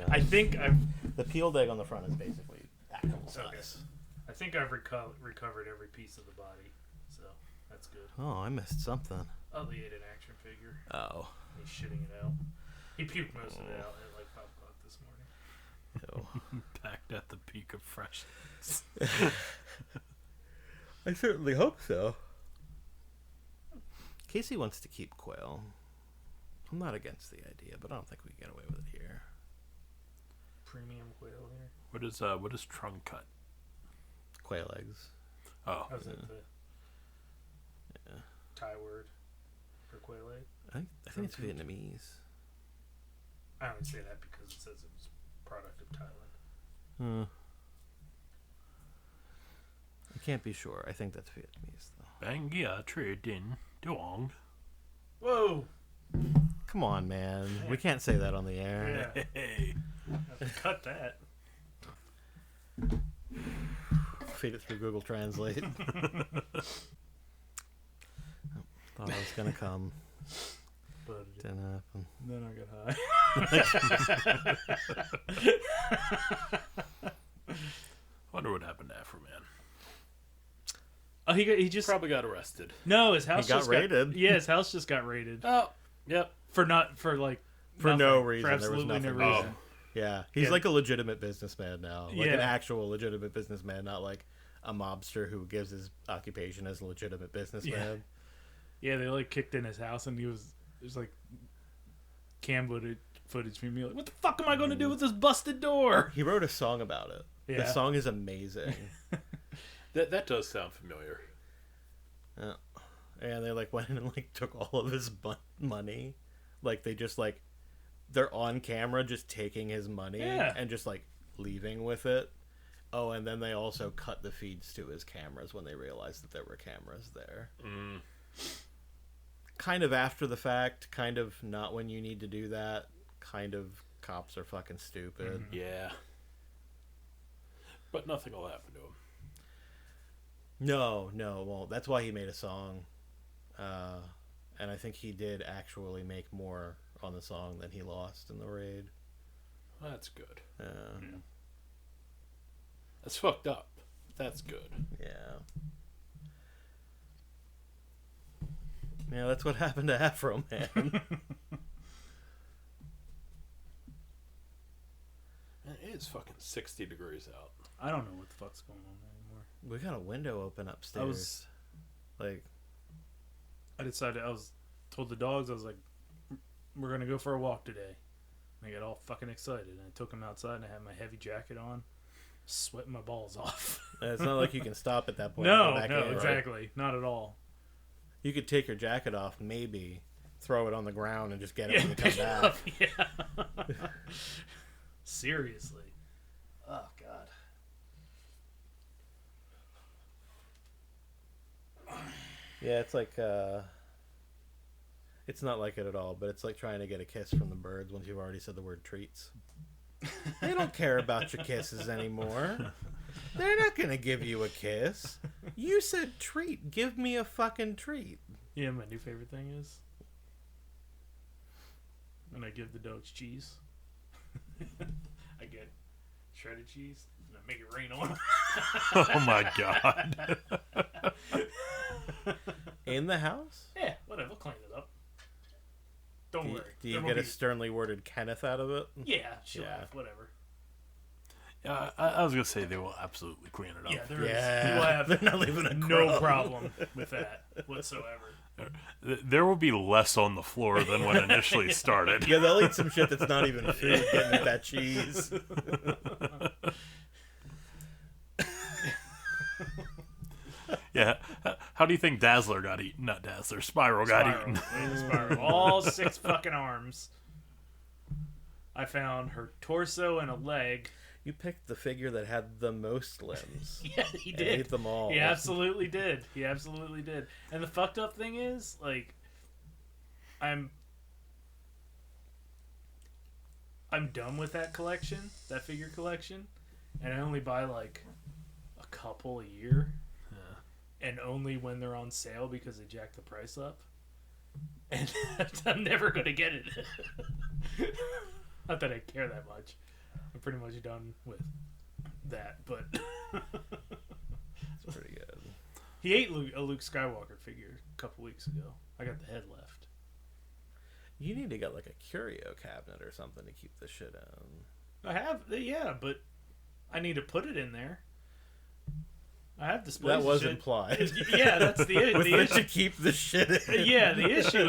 I think I've... The peeled egg on the front is basically actual size. I think I've recovered every piece of the body. So, that's good. Oh, I missed something. Utley ate an action figure. Oh. He's shitting it out. He puked most of it out at like 5 o'clock this morning. Ew. Packed at the peak of freshness. I certainly hope so. Casey wants to keep quail. I'm not against the idea, but I don't think we can get away with it here. Premium quail here. What is trunk cut? Quail eggs. Oh. How's that the Yeah. Thai word for quail egg? I think it's Vietnamese. I only say that because it says it was a product of Thailand. I can't be sure. I think that's Vietnamese, though. Bang yeah, trade in Duong. Whoa! Come on, man. We can't say that on the air. Yeah. Hey. Cut that. Feed it through Google Translate. Thought I was gonna come. but Didn't happen. then I got high. Wonder what happened to Afro Man. Oh, he just Probably got arrested. no, his house He got just raided. yeah, his house just got raided Oh, yep. for no no reason. for There was absolutely no nothing. reason. Yeah, he's Yeah. like a legitimate businessman now. Like an Yeah. actual legitimate businessman, not like a mobster who gives his occupation as a legitimate businessman. Yeah, they like kicked in his house and there's like cam footage from me like, what the fuck am I going to do with this busted door? He wrote a song about it. Yeah. The song is amazing. That does sound familiar. And they like went in and like took all of his money. Like they just like they're on camera just taking his money Yeah. and just like leaving with it. Oh, and then they also cut the feeds to his cameras when they realized that there were cameras there. Mm. Kind of after the fact, kind of not when you need to do that. Kind of cops are fucking stupid. Yeah. But nothing will happen to him. No, it won't. That's why he made a song. And I think he did actually make more on the song than he lost in the raid. That's good. Yeah. That's fucked up. That's good. Yeah. Yeah, that's what happened to Afro Man. It is fucking 60 degrees out. I don't know what the fuck's going on anymore. We got a window open upstairs. I decided I was told the dogs I was like, we're gonna go for a walk today. And I got all fucking excited and I took them outside and I had my heavy jacket on, sweating my balls off. It's not like you can stop at that point. and go No, back no, in, right? exactly, not at all. You could take your jacket off, maybe throw it on the ground and just get it Yeah, when you come pick it back. up, yeah. Seriously. Oh god. Yeah, it's like it's not like it at all, but it's like trying to get a kiss from the birds once you've already said the word treats. They don't care about your kisses anymore. They're not gonna give you a kiss. You said treat. Give me a fucking treat. Yeah, my new favorite thing is when I give the dogs cheese. I get shredded cheese and I make it rain on them. Oh my god. In the house? Yeah, whatever, we'll clean it up. Don't worry. Do you There get won't a be- sternly worded Kenneth out of it? Yeah, she'll Yeah. have whatever. Yeah, I was gonna say they will absolutely clean it up. Yeah, there is. Yeah, We'll have they're not leaving a no crumb. problem with that whatsoever. There will be less on the floor than when initially started. Yeah, they'll eat some shit that's not even food, getting at that cheese. Yeah. How do you think Dazzler got eaten? Not Dazzler. Spiral got eaten. Spiral. All 6 fucking arms. I found her torso and a leg. You picked the figure that had the most limbs. Yeah, he And did. ate them all. He absolutely did. He absolutely did. And the fucked up thing is, like, I'm done with that collection, that figure collection, and I only buy like a couple a year, and only when they're on sale because they jack the price up. And I'm never gonna get it. Not that I care that much. I'm pretty much done with that, but It's pretty good. he ate a Luke Skywalker figure a couple weeks ago. I got the head left. You need to get like a curio cabinet or something to keep the shit in. I have, yeah, but I need to put it in there. I have displays. That of was shit. implied. Yeah, that's the With which to issue. keep the shit in. Yeah, the issue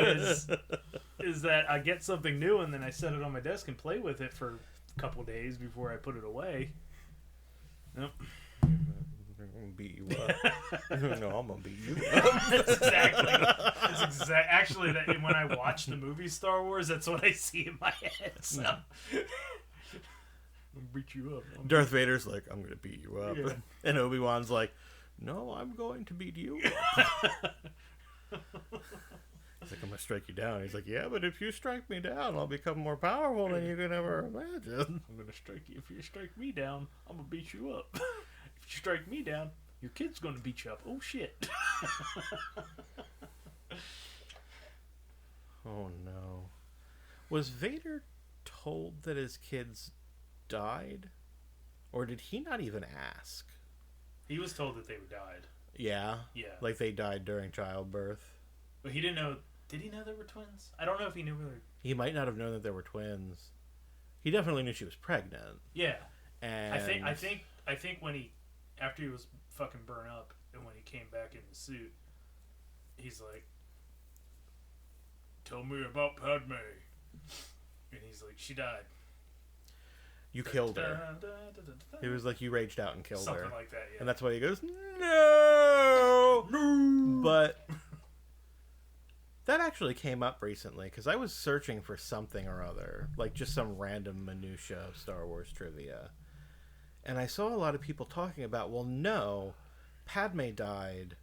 is that I get something new and then I set it on my desk and play with it for a couple days before I put it away. Nope. I'm gonna beat you up. No, I'm gonna beat you up. That's actually that when I watch the movie Star Wars, that's what I see in my head. So I'll beat you up. Darth Vader's like, I'm gonna beat you up. Yeah. And Obi-Wan's like, no, I'm going to beat you up. He's like, I'm gonna strike you down. He's like, yeah, but if you strike me down, I'll become more powerful than you can ever imagine. I'm gonna strike you. If you strike me down, I'm gonna beat you up. If you strike me down, your kid's gonna beat you up. Oh shit. Oh no. Was Vader told that his kids died? Or did he not even ask? He was told that they died. Yeah? Yeah. Like they died during childbirth? But he didn't know... Did he know they were twins? I don't know if he knew whether... He might not have known that they were twins. He definitely knew she was pregnant. Yeah. And I think when he... After he was fucking burned up, and when he came back in the suit, he's like... Tell me about Padme. And he's like, she died. You killed her. It was like you raged out and killed her. Something like that, yeah. And that's why he goes, no! But that actually came up recently, because I was searching for something or other. Like just some random minutia of Star Wars trivia. And I saw a lot of people talking about, well, no, Padme died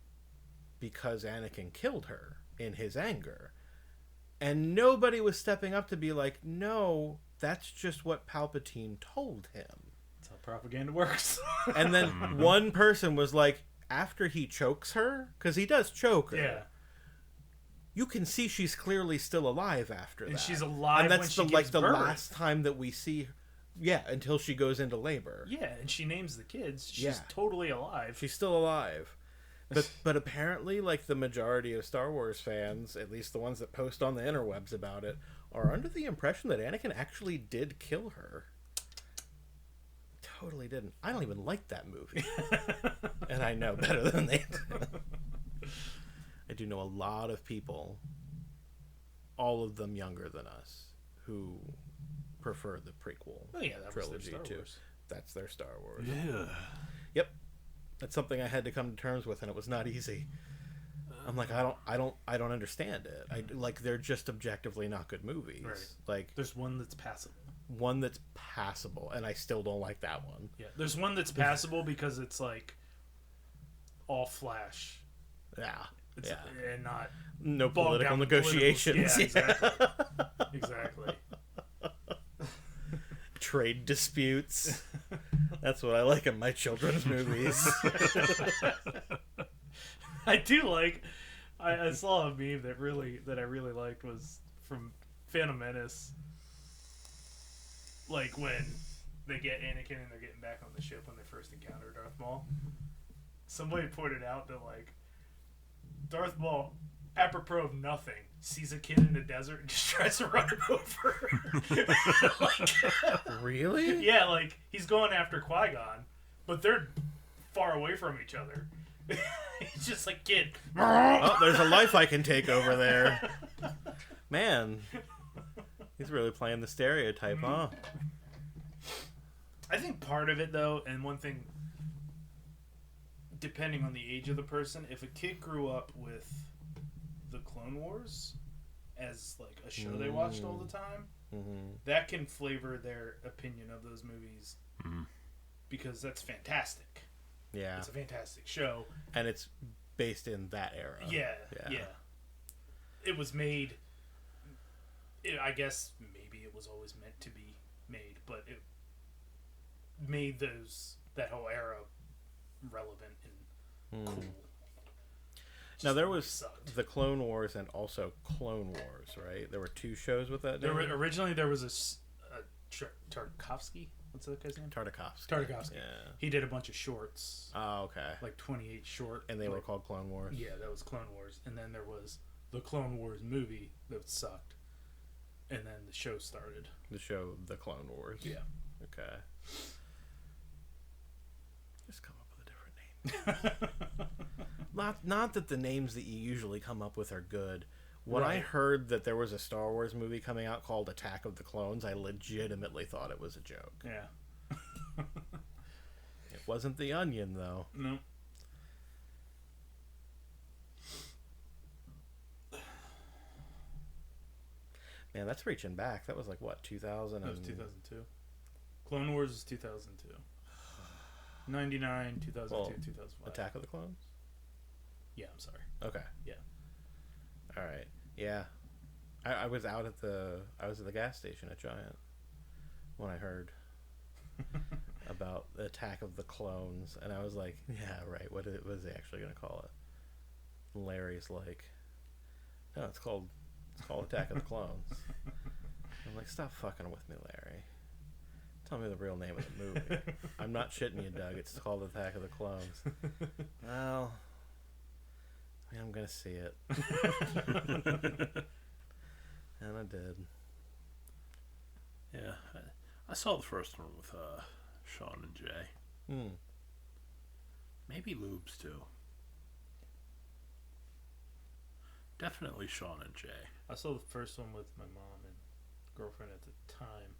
because Anakin killed her in his anger. And nobody was stepping up to be like, no, that's just what Palpatine told him. That's how propaganda works. And then one person was like, after he chokes her, because he does choke her. Yeah. You can see she's clearly still alive after that. And she's alive and that's when she gives the birth. last time that we see her. Yeah, until she goes into labor. Yeah, and she names the kids. She's Yeah. totally alive. She's still alive. But apparently, like, the majority of Star Wars fans, at least the ones that post on the interwebs about it, are under the impression that Anakin actually did kill her. Totally didn't. I don't even like that movie. And I know better than they do. I do know a lot of people, all of them younger than us, who prefer the prequel Oh yeah, that trilogy was their Star too. Wars. That's their Star Wars. Yeah. Yep. That's something I had to come to terms with, and it was not easy. I'm like, I don't understand it. Like, they're just objectively not good movies. Right. Like, There's one that's passable. one that's passable, and I still don't like that one. Yeah, there's one that's passable because it's like all flash. Yeah. It's, Yeah. and not No bogged political down with negotiations. Yeah, exactly. Exactly. Trade disputes. That's what I like in my children's movies. I do like. I saw a meme that I really liked was from Phantom Menace. Like when they get Anakin and they're getting back on the ship when they first encounter Darth Maul. Somebody pointed out that like Darth Maul, apropos of nothing, sees a kid in the desert and just tries to run him over. Really? Yeah, like he's going after Qui-Gon, but they're far away from each other. He's just like, kid. Oh, there's a life I can take over there. Man, he's really playing the stereotype, huh? I think part of it, though, and one thing, depending on the age of the person, if a kid grew up with the Clone Wars as like a show they watched all the time, that can flavor their opinion of those movies because that's fantastic. Yeah. It's a fantastic show. And it's based in that era. Yeah. It was made, I guess maybe it was always meant to be made, but it made that whole era relevant and cool. Now there really was sucked. the Clone Wars and also Clone Wars, right? There were two shows with that. Originally there was a Tarkovsky. What's that guy's name? Tartakovsky. Yeah. Yeah. He did a bunch of shorts. Oh, okay. Like 28 short. And they were called Clone Wars. Yeah, that was Clone Wars. And then there was the Clone Wars movie that sucked. And then the show started. The show, The Clone Wars. Yeah. Okay. Just come up with a different name. Not that the names that you usually come up with are good. When I heard that there was a Star Wars movie coming out called Attack of the Clones, I legitimately thought it was a joke. Yeah. It wasn't The Onion, though. No. Man, that's reaching back. That was like, what, 2000? That was 2002. Clone Wars is 2002. 99, 2002, 2005. Attack of the Clones? Yeah, I'm sorry. Okay. Yeah. All right. Yeah. I was out at the gas station at Giant when I heard about the Attack of the Clones, and I was like, yeah, right. What is they actually going to call it? And Larry's like, no, it's called It's called Attack of the Clones. I'm like, stop fucking with me, Larry. Tell me the real name of the movie. I'm not shitting you, Doug. It's called Attack of the Clones. Well, I mean, I'm gonna see it. And I did. Yeah, I saw the first one with Sean and Jay. Maybe Lubes too. Definitely Sean and Jay. I saw the first one with my mom and girlfriend at the time.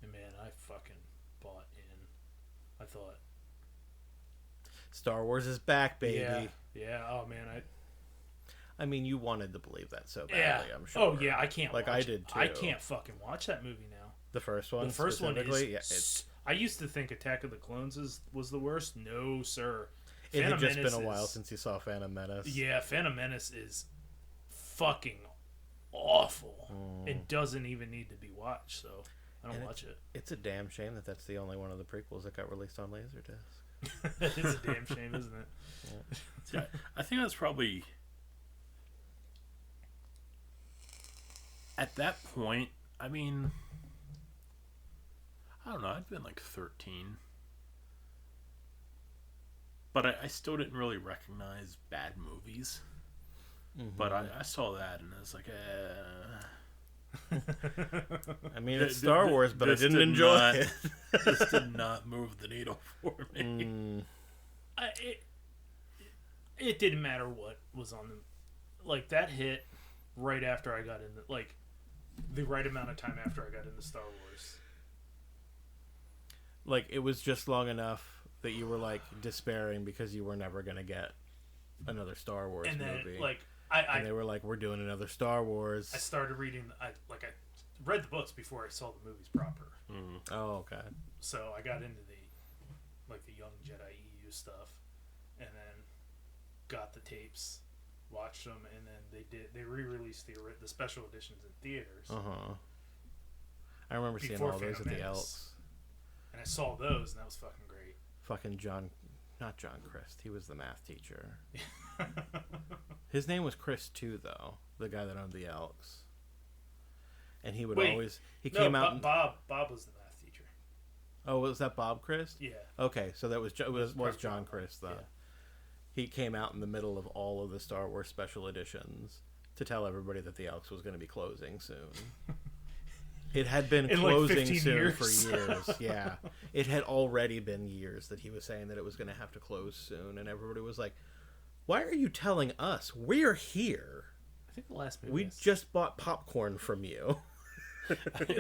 And man, I fucking bought in. I thought Star Wars is back, baby. Yeah. Oh man, I mean, you wanted to believe that so badly, I'm sure. Oh yeah, I can't. Like watch I did too. I can't fucking watch that movie now. The first one. The first one is. specifically? Yeah, I used to think Attack of the Clones was the worst. No, sir. it had just Menace been a while is- since you saw Phantom Menace. Yeah, Phantom Menace is fucking awful. It doesn't even need to be watched, so I don't And watch it. It's a damn shame that that's the only one of the prequels that got released on Laserdisc. It's a damn shame, isn't it? See, I think that's probably at that point. I mean, I don't know. I'd been like 13, but I still didn't really recognize bad movies. But I saw that and I was like, I mean, it's Star Wars, but I this didn't did enjoy not- it. this did not move the needle for me. It didn't matter what was on them. Like, that hit right after I got into, like, the right amount of time after I got into Star Wars. Like, it was just long enough that you were, like, despairing because you were never going to get another Star Wars And then, movie. like, and they were like, we're doing another Star Wars. I started reading, I read the books before I saw the movies proper. Oh, okay. So I got into the Young Jedi EU stuff, and then got the tapes, watched them, and then they re-released the special editions in theaters. I remember seeing Before all those at Phantom the Menace. Elks. And I saw those, and that was fucking great. Fucking not John Christ. He was the math teacher. His name was Chris too, though. The guy that owned the Elks. And he would came out. Bob was the math teacher. Oh, was that Bob Christ? Yeah. Okay, so that was John John Christ, though. Yeah. He came out in the middle of all of the Star Wars special editions to tell everybody that the Elks was going to be closing soon. It had been In like closing 15 soon years. for years. Yeah. It had already been years that he was saying that it was going to have to close soon. And everybody was like, why are you telling us? We're here. I think the last movie. We just bought popcorn from you.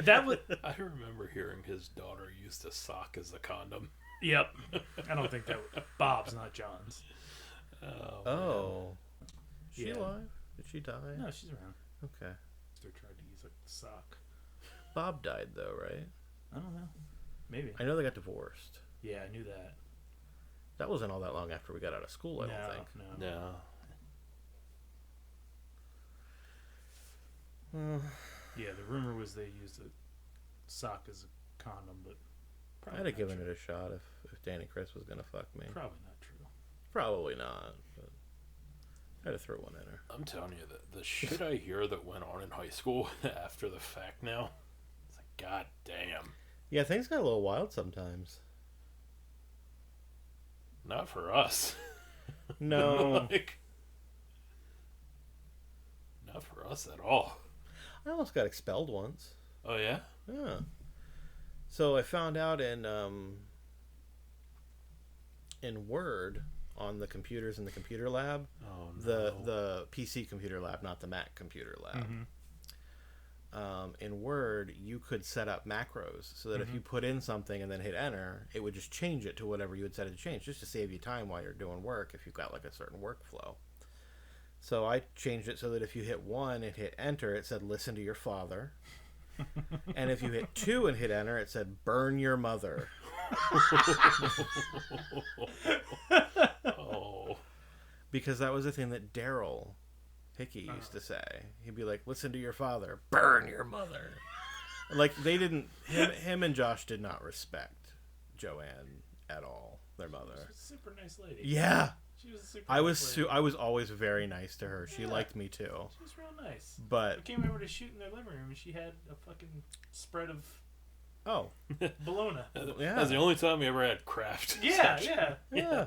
That was. I remember hearing his daughter used a sock as a condom. Yep. I don't think that. Bob's not John's. Oh. Is she Yeah. alive? Did she die? No, she's around. Okay. They tried to use a sock. Bob died, though, right? I don't know. Maybe. I know they got divorced. Yeah, I knew that. That wasn't all that long after we got out of school, I don't think. No. No. Yeah, the rumor was they used a sock as a condom, but I'd have given it a shot if Danny Chris was going to fuck me. Probably not true. Probably not, but I'd have threw one in her. I'm telling you, the shit I hear that went on in high school after the fact now, it's like, god damn. Yeah, things got a little wild sometimes. Not for us. No. Like, not for us at all. I almost got expelled once. Oh, yeah? Yeah. So I found out in Word on the computers in the computer lab. Oh, no. The PC computer lab, not the Mac computer lab. In Word, you could set up macros so that if you put in something and then hit enter, it would just change it to whatever you had set it to change, just to save you time while you're doing work if you've got like a certain workflow. So I changed it so that if you hit 1 and hit enter, it said listen to your father. And if you hit 2 and hit enter, it said burn your mother. Oh. Because that was the thing that Daryl Hickey used to say. He'd be like, listen to your father, burn your mother. Like, they didn't, him and Josh did not respect Joanne at all, their mother. She's a super nice lady. Yeah, She was super. I nice lady. I was always very nice to her. She liked me too. She was real nice. But We came over to shoot in their living room, and she had a fucking spread of oh bologna. yeah, That's the only time we ever had craft. Yeah, sex. yeah. yeah.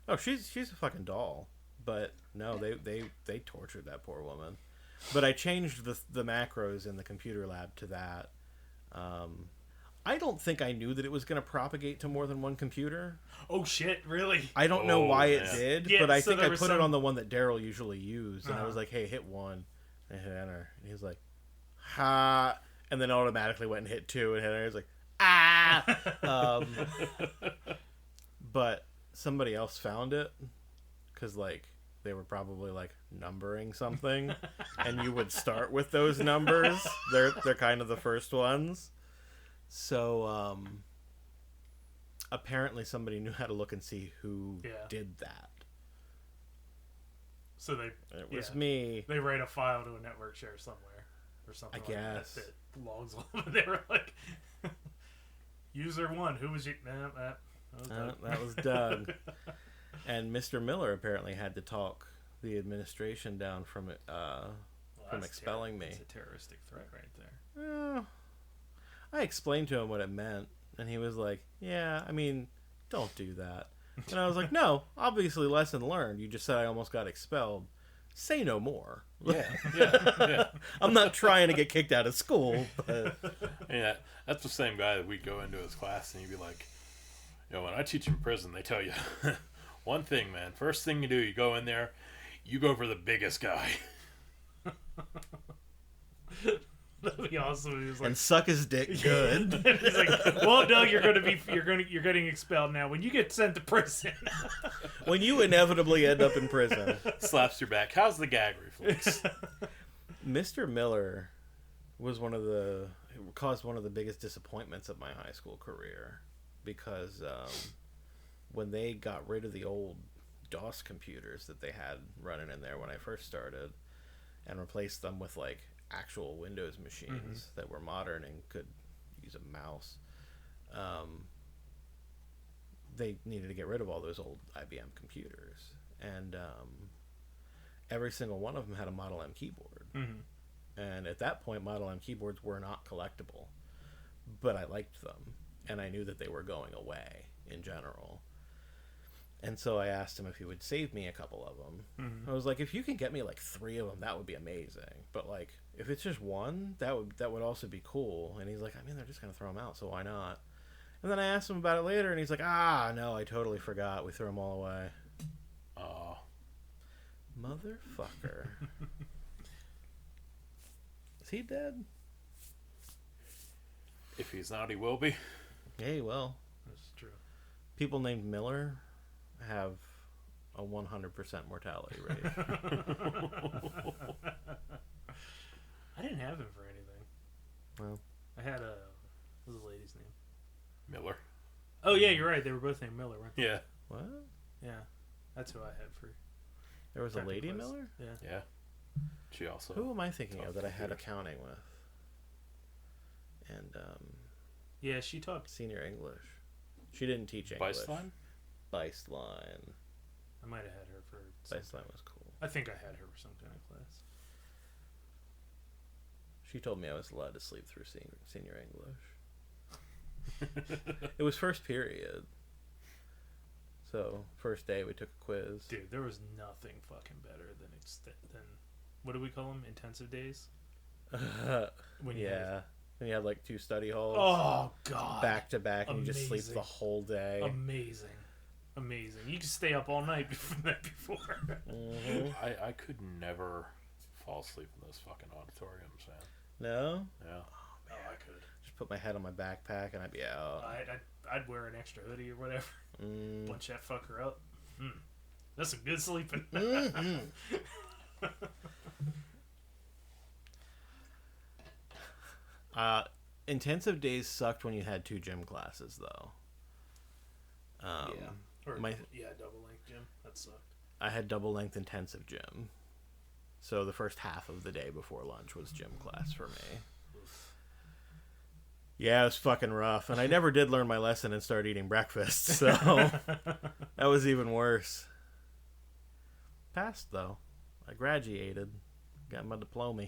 Oh, she's a fucking doll. But no, they tortured that poor woman. But I changed the macros in the computer lab to that. I don't think I knew that it was going to propagate to more than one computer. Oh shit! Really? I don't know why it man. did, Yeah, but I so think there I was put it some- on the one that Daryl usually used, and I Uh-huh. was like, "Hey, hit 1," and I hit enter, and he was like, "Ha," and then automatically went and hit 2 and hit enter. He was like, "Ah," but somebody else found it because like they were probably like numbering something, and you would start with those numbers. They're kind of the first ones. So apparently somebody knew how to look and see who Yeah. did that. So they It was Yeah. me. they write a file to a network share somewhere or something. I like guess. that logs all. They were like, user 1, who was you? Nah, that was Doug. That was Doug. And Mr. Miller apparently had to talk the administration down from it. Well, from that's expelling me. That's a terroristic threat right there. I explained to him what it meant, and he was like, "Yeah, I mean, don't do that." And I was like, "No, obviously, lesson learned. You just said I almost got expelled. Say no more." Yeah. I'm not trying to get kicked out of school, but Yeah, that's the same guy that we go into his class and he'd be like, when I teach in prison, they tell you one thing, man. First thing you do, you go in there, you go for the biggest guy. That'd be awesome. He was like, and suck his dick good. he's like, well, Doug, you're getting expelled now. When you get sent to prison, When you inevitably end up in prison. Slaps your back. How's the gag reflex? Mr. Miller was caused one of the biggest disappointments of my high school career because when they got rid of the old DOS computers that they had running in there when I first started and replaced them with like actual Windows machines that were modern and could use a mouse, they needed to get rid of all those old IBM computers, and every single one of them had a Model M keyboard. And at that point, Model M keyboards were not collectible, but I liked them, and I knew that they were going away in general. And so I asked him if he would save me a couple of them. I was like, if you can get me like 3 of them, that would be amazing. But like, if it's just one, that would also be cool. And he's like, I mean, they're just gonna throw them out, so why not? And then I asked him about it later, and he's like, no, I totally forgot. We threw them all away. Oh, Motherfucker. Is he dead? if he's not, he will be. Hey, well, that's true. people named Miller have a 100% mortality rate. I didn't have him for anything. Well, I had what was the lady's name? Miller. Oh yeah, you're right. They were both named Miller, weren't they? Yeah. what? Yeah, that's who I had for. There was a Technical lady list. Miller? Yeah. Yeah. She also. Who am I thinking of that I had Computer. accounting with? And Yeah, she taught. senior English. She didn't teach English. Weisslein? Weisslein. I might have had her for. some- Weisslein was cool. I think I had her for some kind of class. She told me I was allowed to sleep through senior English. It was first period. So, first day we took a quiz. Dude, there was nothing fucking better than what do we call them? Intensive days. When you Yeah. And you had like 2 study halls. Oh god. Back to back, and you just sleep Amazing. the whole day. Amazing. You could stay up all night before. Mhm. I could never fall asleep in those fucking auditoriums, man. No? Yeah. Oh, I could. Just put my head on my backpack and I'd be out. I'd wear an extra hoodie or whatever. Mm. Bunch that fucker up. That's some good sleeping. Mhm. Intensive days sucked when you had 2 gym classes, though. Or, my- double length gym. That sucked. I had double length intensive gym. So the first half of the day before lunch was gym class for me. Yeah, it was fucking rough. And I never did learn my lesson and start eating breakfast. So that was even worse. passed, though. I graduated. Got my diploma.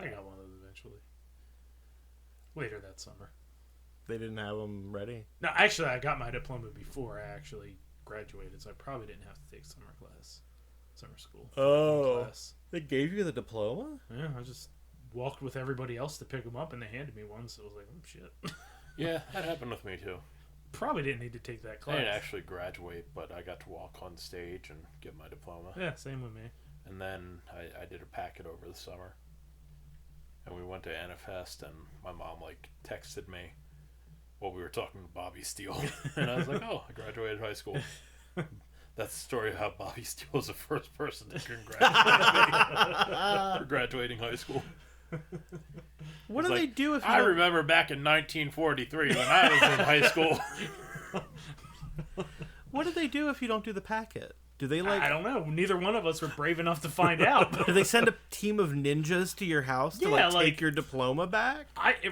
I got one of those eventually. Later that summer. They didn't have them ready? No, actually, I got my diploma before I actually graduated, so I probably didn't have to take summer school. Class. They gave you the diploma? Yeah, I just walked with everybody else to pick them up, and they handed me one, so I was like, oh, shit. Yeah, that happened with me too. Probably didn't need to take that I class. didn't actually graduate, but I got to walk on stage and get my diploma. Yeah, same with me. And then I did a packet over the summer. And we went to Anifest, and my mom, like, texted me while we were talking to Bobby Steele. And I was like, oh, I graduated high school. That's the story of how Bobby Steele was the first person to congratulate me for graduating high school. What He's do like, they do if you I don't... remember back in 1943 when I was in high school. What do they do if you don't do the packet? Do they I don't know. Neither one of us were brave enough to find out. Do they send a team of ninjas to your house to Yeah, take your diploma back?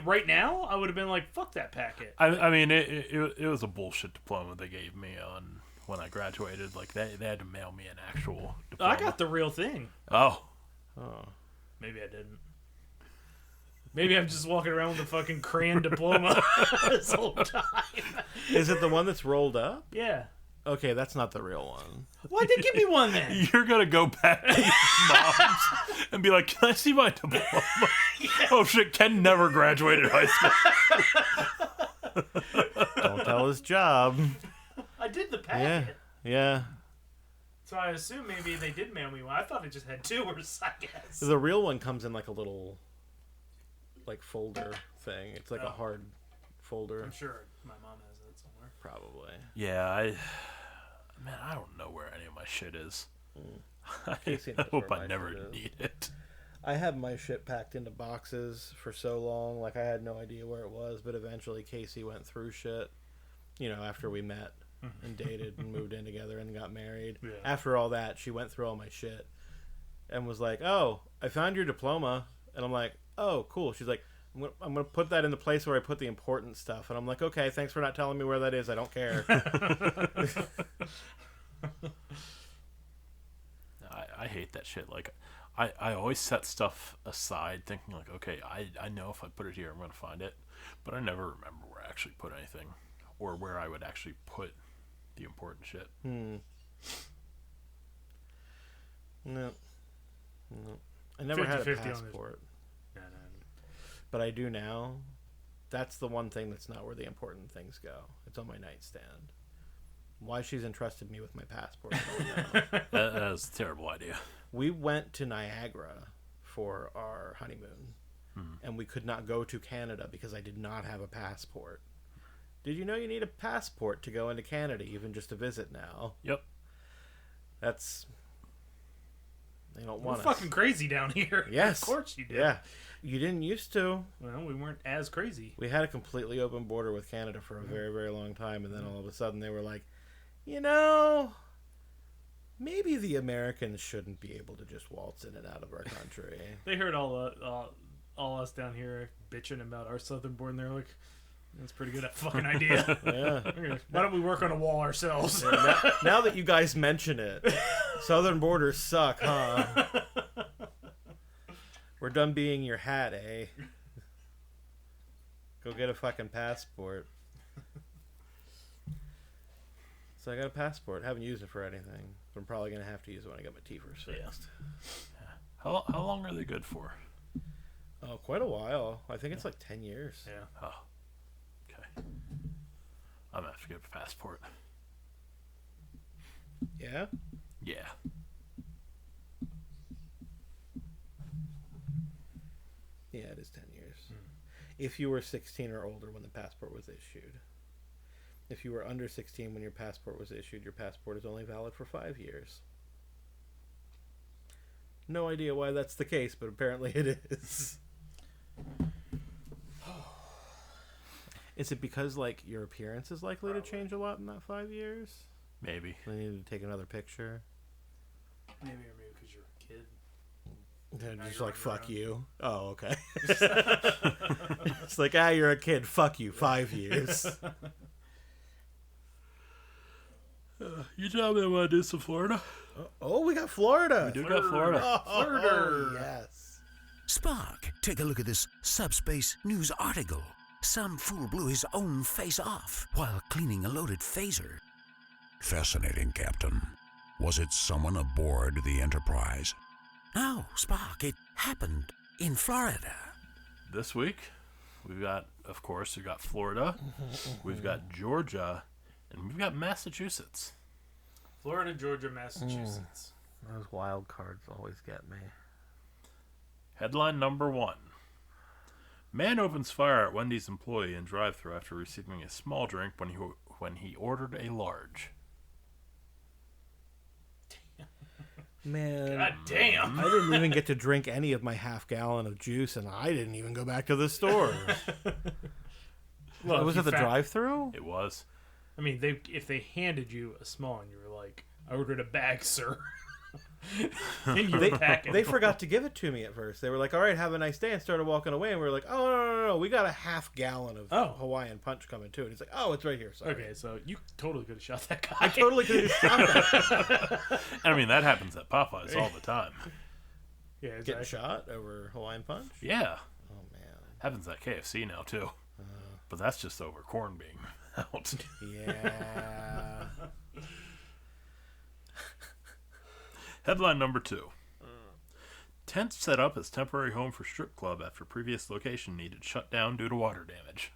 Right now, I would have been like, fuck that packet. I mean, it was a bullshit diploma they gave me on when I graduated. Like, they had to mail me an actual diploma. I got the real thing. Oh. Maybe I didn't. Maybe I'm just walking around with a fucking crayon diploma this whole time. Is it the one that's rolled up? Yeah. Okay, that's not the real one. Why'd they give me one then? You're going to go back to your mom's and be like, can I see my diploma? Oh, shit, Ken never graduated high school. Don't tell his job. I did the Yeah, packet. yeah. So I assume maybe they did mail me one. I thought it just had two, or I guess. The real one comes in like a little, like, folder thing. It's like a hard folder. I'm sure my mom has it somewhere. Probably. Yeah, man, I don't know where any of my shit is. Casey I knows hope where I my never shit is. need it. I had my shit packed into boxes for so long, like I had no idea where it was, but eventually Casey went through shit, you know, after we met and dated and moved in together and got married. Yeah. After all that, she went through all my shit and was like, oh, I found your diploma. And I'm like, oh, cool. She's like, I'm gonna put that in the place where I put the important stuff. And I'm like, okay, thanks for not telling me where that is. I don't care. I hate that shit. Like, I always set stuff aside thinking, like, okay, I know if I put it here, I'm going to find it. But I never remember where I actually put anything or where I would actually put the important shit. No. I never had a 50-50 on this. passport. No. But I do now. That's the one thing that's not where the important things go. It's on my nightstand. Why she's entrusted me with my passport, I don't know. That is a terrible idea. We went to Niagara for our honeymoon, and we could not go to Canada because I did not have a passport. Did you know you need a passport to go into Canada, even just to visit now? Yep. That's... They don't We're want us. fucking crazy down here. Yes. Of course you did. Yeah. You didn't used to. Well, we weren't as crazy. We had a completely open border with Canada for a very, very long time, and then all of a sudden they were like, you know, maybe the Americans shouldn't be able to just waltz in and out of our country. They heard all us down here bitching about our southern border, and they're like, that's a pretty good fucking idea. Yeah. Why don't we work on a wall ourselves? Now that you guys mention it, southern borders suck, huh? We're done being your hat, eh? Go get a fucking passport. So I got a passport. Haven't used it for anything. But I'm probably going to have to use it when I get my teeth fixed. How long are they good for? Oh, quite a while. I think it's like 10 years. Yeah. Oh, okay. I'm going to have to get a passport. Yeah? Yeah. Yeah, it is 10 years. If you were 16 or older when the passport was issued. If you were under 16 when your passport was issued, your passport is only valid for 5 years. No idea why that's the case, but apparently it is. Is it because, like, your appearance is likely to change a lot in that 5 years? Maybe. They need to take another picture. Maybe because you're a kid. They're Now just you're like, on your fuck own. you. Oh, okay. It's like, you're a kid. Fuck you. 5 years. You tell me I want to do some Florida. Oh, we got Florida. We do got Florida. Oh, yes. Spock, take a look at this subspace news article. Some fool blew his own face off while cleaning a loaded phaser. Fascinating, Captain. Was it someone aboard the Enterprise? No, Spock, it happened in Florida. This week, we've got Florida, we've got Georgia, and we've got Massachusetts. Florida, Georgia, Massachusetts. Those wild cards always get me. Headline number 1. Man opens fire at Wendy's employee in drive-thru after receiving a small drink when he ordered a large. Man, God damn. I didn't even get to drink any of my half-gallon of juice, and I didn't even go back to the store. Well, Was if it you the drive-thru? It was. I mean, if they handed you a small and you were like, I ordered a bag, sir. And you pack it. They forgot to give it to me at first. They were like, all right, have a nice day, and started walking away, and we were like, oh, no, we got a half-gallon of Hawaiian Punch coming, too. And he's like, oh, it's right here, sorry. Okay, so you totally could have shot that guy. I totally could have just shot that. And I mean, that happens at Popeyes all the time. Yeah, exactly. Getting shot over Hawaiian Punch? Yeah. Oh, man. Happens at KFC now, too. But that's just over corn being out. Yeah. Headline number 2. Tent set up as temporary home for strip club after previous location needed shut down due to water damage.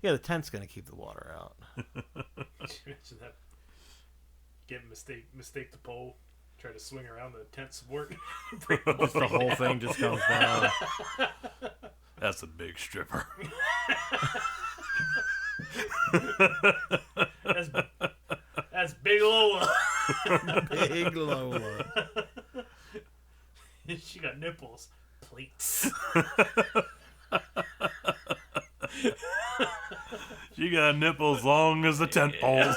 Yeah, the tent's going to keep the water out. Imagine that. Mistake the pole, try to swing around the tent support. Break the The whole thing just comes down. That's a big stripper. That's Big Lola. Big Lola. She got nipples. Plates. She got nipples long as the tent poles.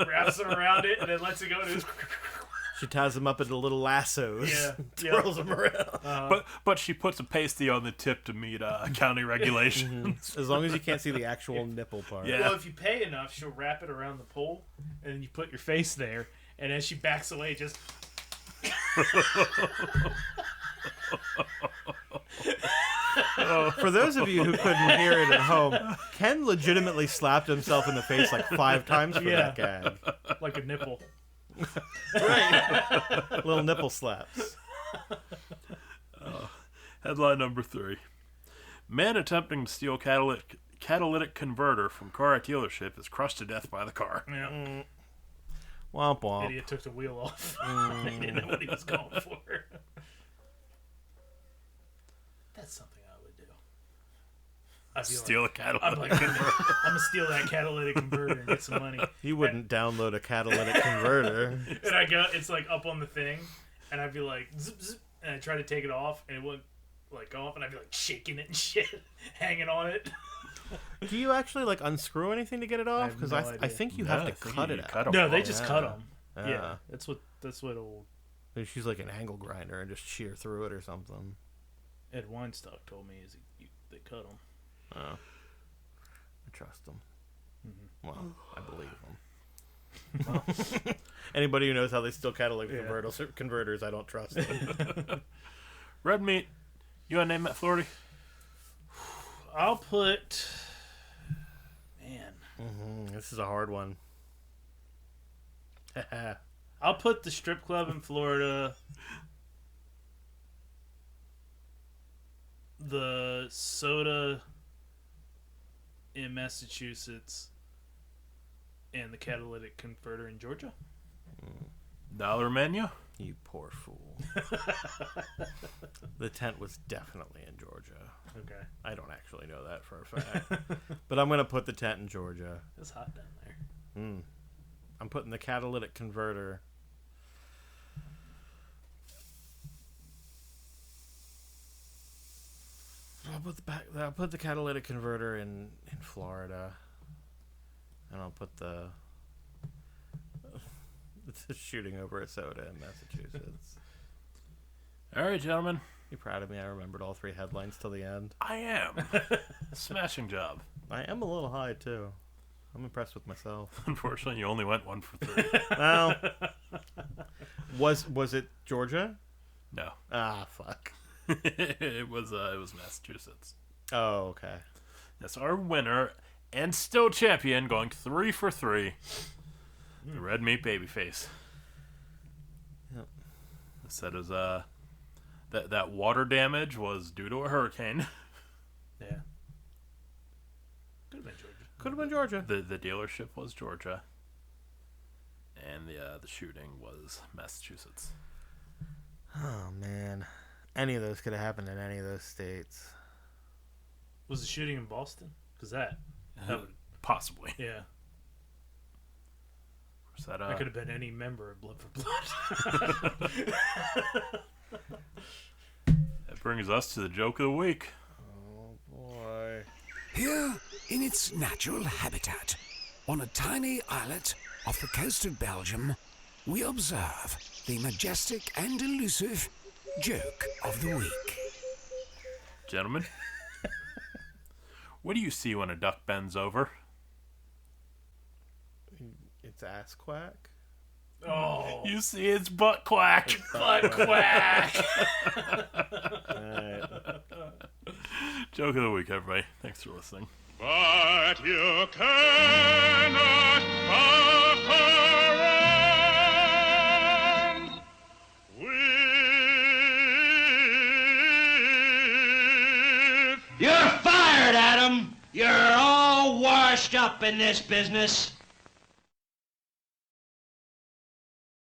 Wraps them around it and then lets it go. And She ties them up into little lassos. Yeah. Twirls them around. But she puts a pasty on the tip to meet county regulations. As long as you can't see the actual nipple part. Yeah. Well, if you pay enough, she'll wrap it around the pole, and then you put your face there, and as she backs away, just. For those of you who couldn't hear it at home, Ken legitimately slapped himself in the face like 5 times for that gag. Like a nipple. Right. Little nipple slaps. Headline number 3. Man attempting to steal catalytic converter from car at dealership is crushed to death by the car. Yeah. Womp womp. Idiot took the wheel off. He didn't know what he was going for. That's something I would do. I'd be Steal like, a catalytic I'm like, I'm gonna steal that catalytic converter and get some money. You wouldn't download a catalytic converter. And I go, it's like up on the thing, and I'd be like, zip, zip, and I try to take it off, and it wouldn't like go off, and I'd be like shaking it and shit, hanging on it. Do you actually like unscrew anything to get it off? have Because no I idea. think you No, have I to think cut you it cut out. 'em No, they off. just Yeah. cut them. Yeah. Yeah, that's what old Maybe she's like an angle grinder and just shear through it or something. Ed Weinstock told me is they cut them. Oh. I trust them. Mm-hmm. Well, I believe them. Anybody who knows how they steal catalytic converters, I don't trust them. Red meat. You want to name that Florida? I'll put. Man, This is a hard one. I'll put the strip club in Florida. The soda in Massachusetts. And the catalytic converter in Georgia. Dollar menu? You poor fool. The tent was definitely in Georgia. Okay. I don't actually know that for a fact. But I'm going to put the tent in Georgia. It's hot down there. I'm putting the catalytic converter. I'll put the catalytic converter in Florida. And I'll put the shooting over a soda in Massachusetts. All right, gentlemen. You proud of me? I remembered all 3 headlines till the end. I am. Smashing job. I am a little high too. I'm impressed with myself. Unfortunately, you only went 1 for 3. Well, was it Georgia? No. Ah, fuck. It was Massachusetts. Oh, okay. Yes, our winner and still champion, going 3 for 3. The red meat babyface. Yep. It said it was that water damage was due to a hurricane. Yeah. Could have been Georgia. Could have been Georgia. The dealership was Georgia, and the shooting was Massachusetts. Oh man, any of those could have happened in any of those states. Was the shooting in Boston? Because that would, Possibly. yeah. Was that, That could have been any member of Blood for Blood. That brings us to the joke of the week. Oh boy. Here, in its natural habitat, on a tiny islet off the coast of Belgium, we observe the majestic and elusive joke of the week. Gentlemen, what do you see when a duck bends over? It's ass quack. Oh. You see its butt quack. Butt quack. Alright. Joke of the week, everybody. Thanks for listening. But you cannot fuck around with... You're fired, Adam. You're all washed up in this business.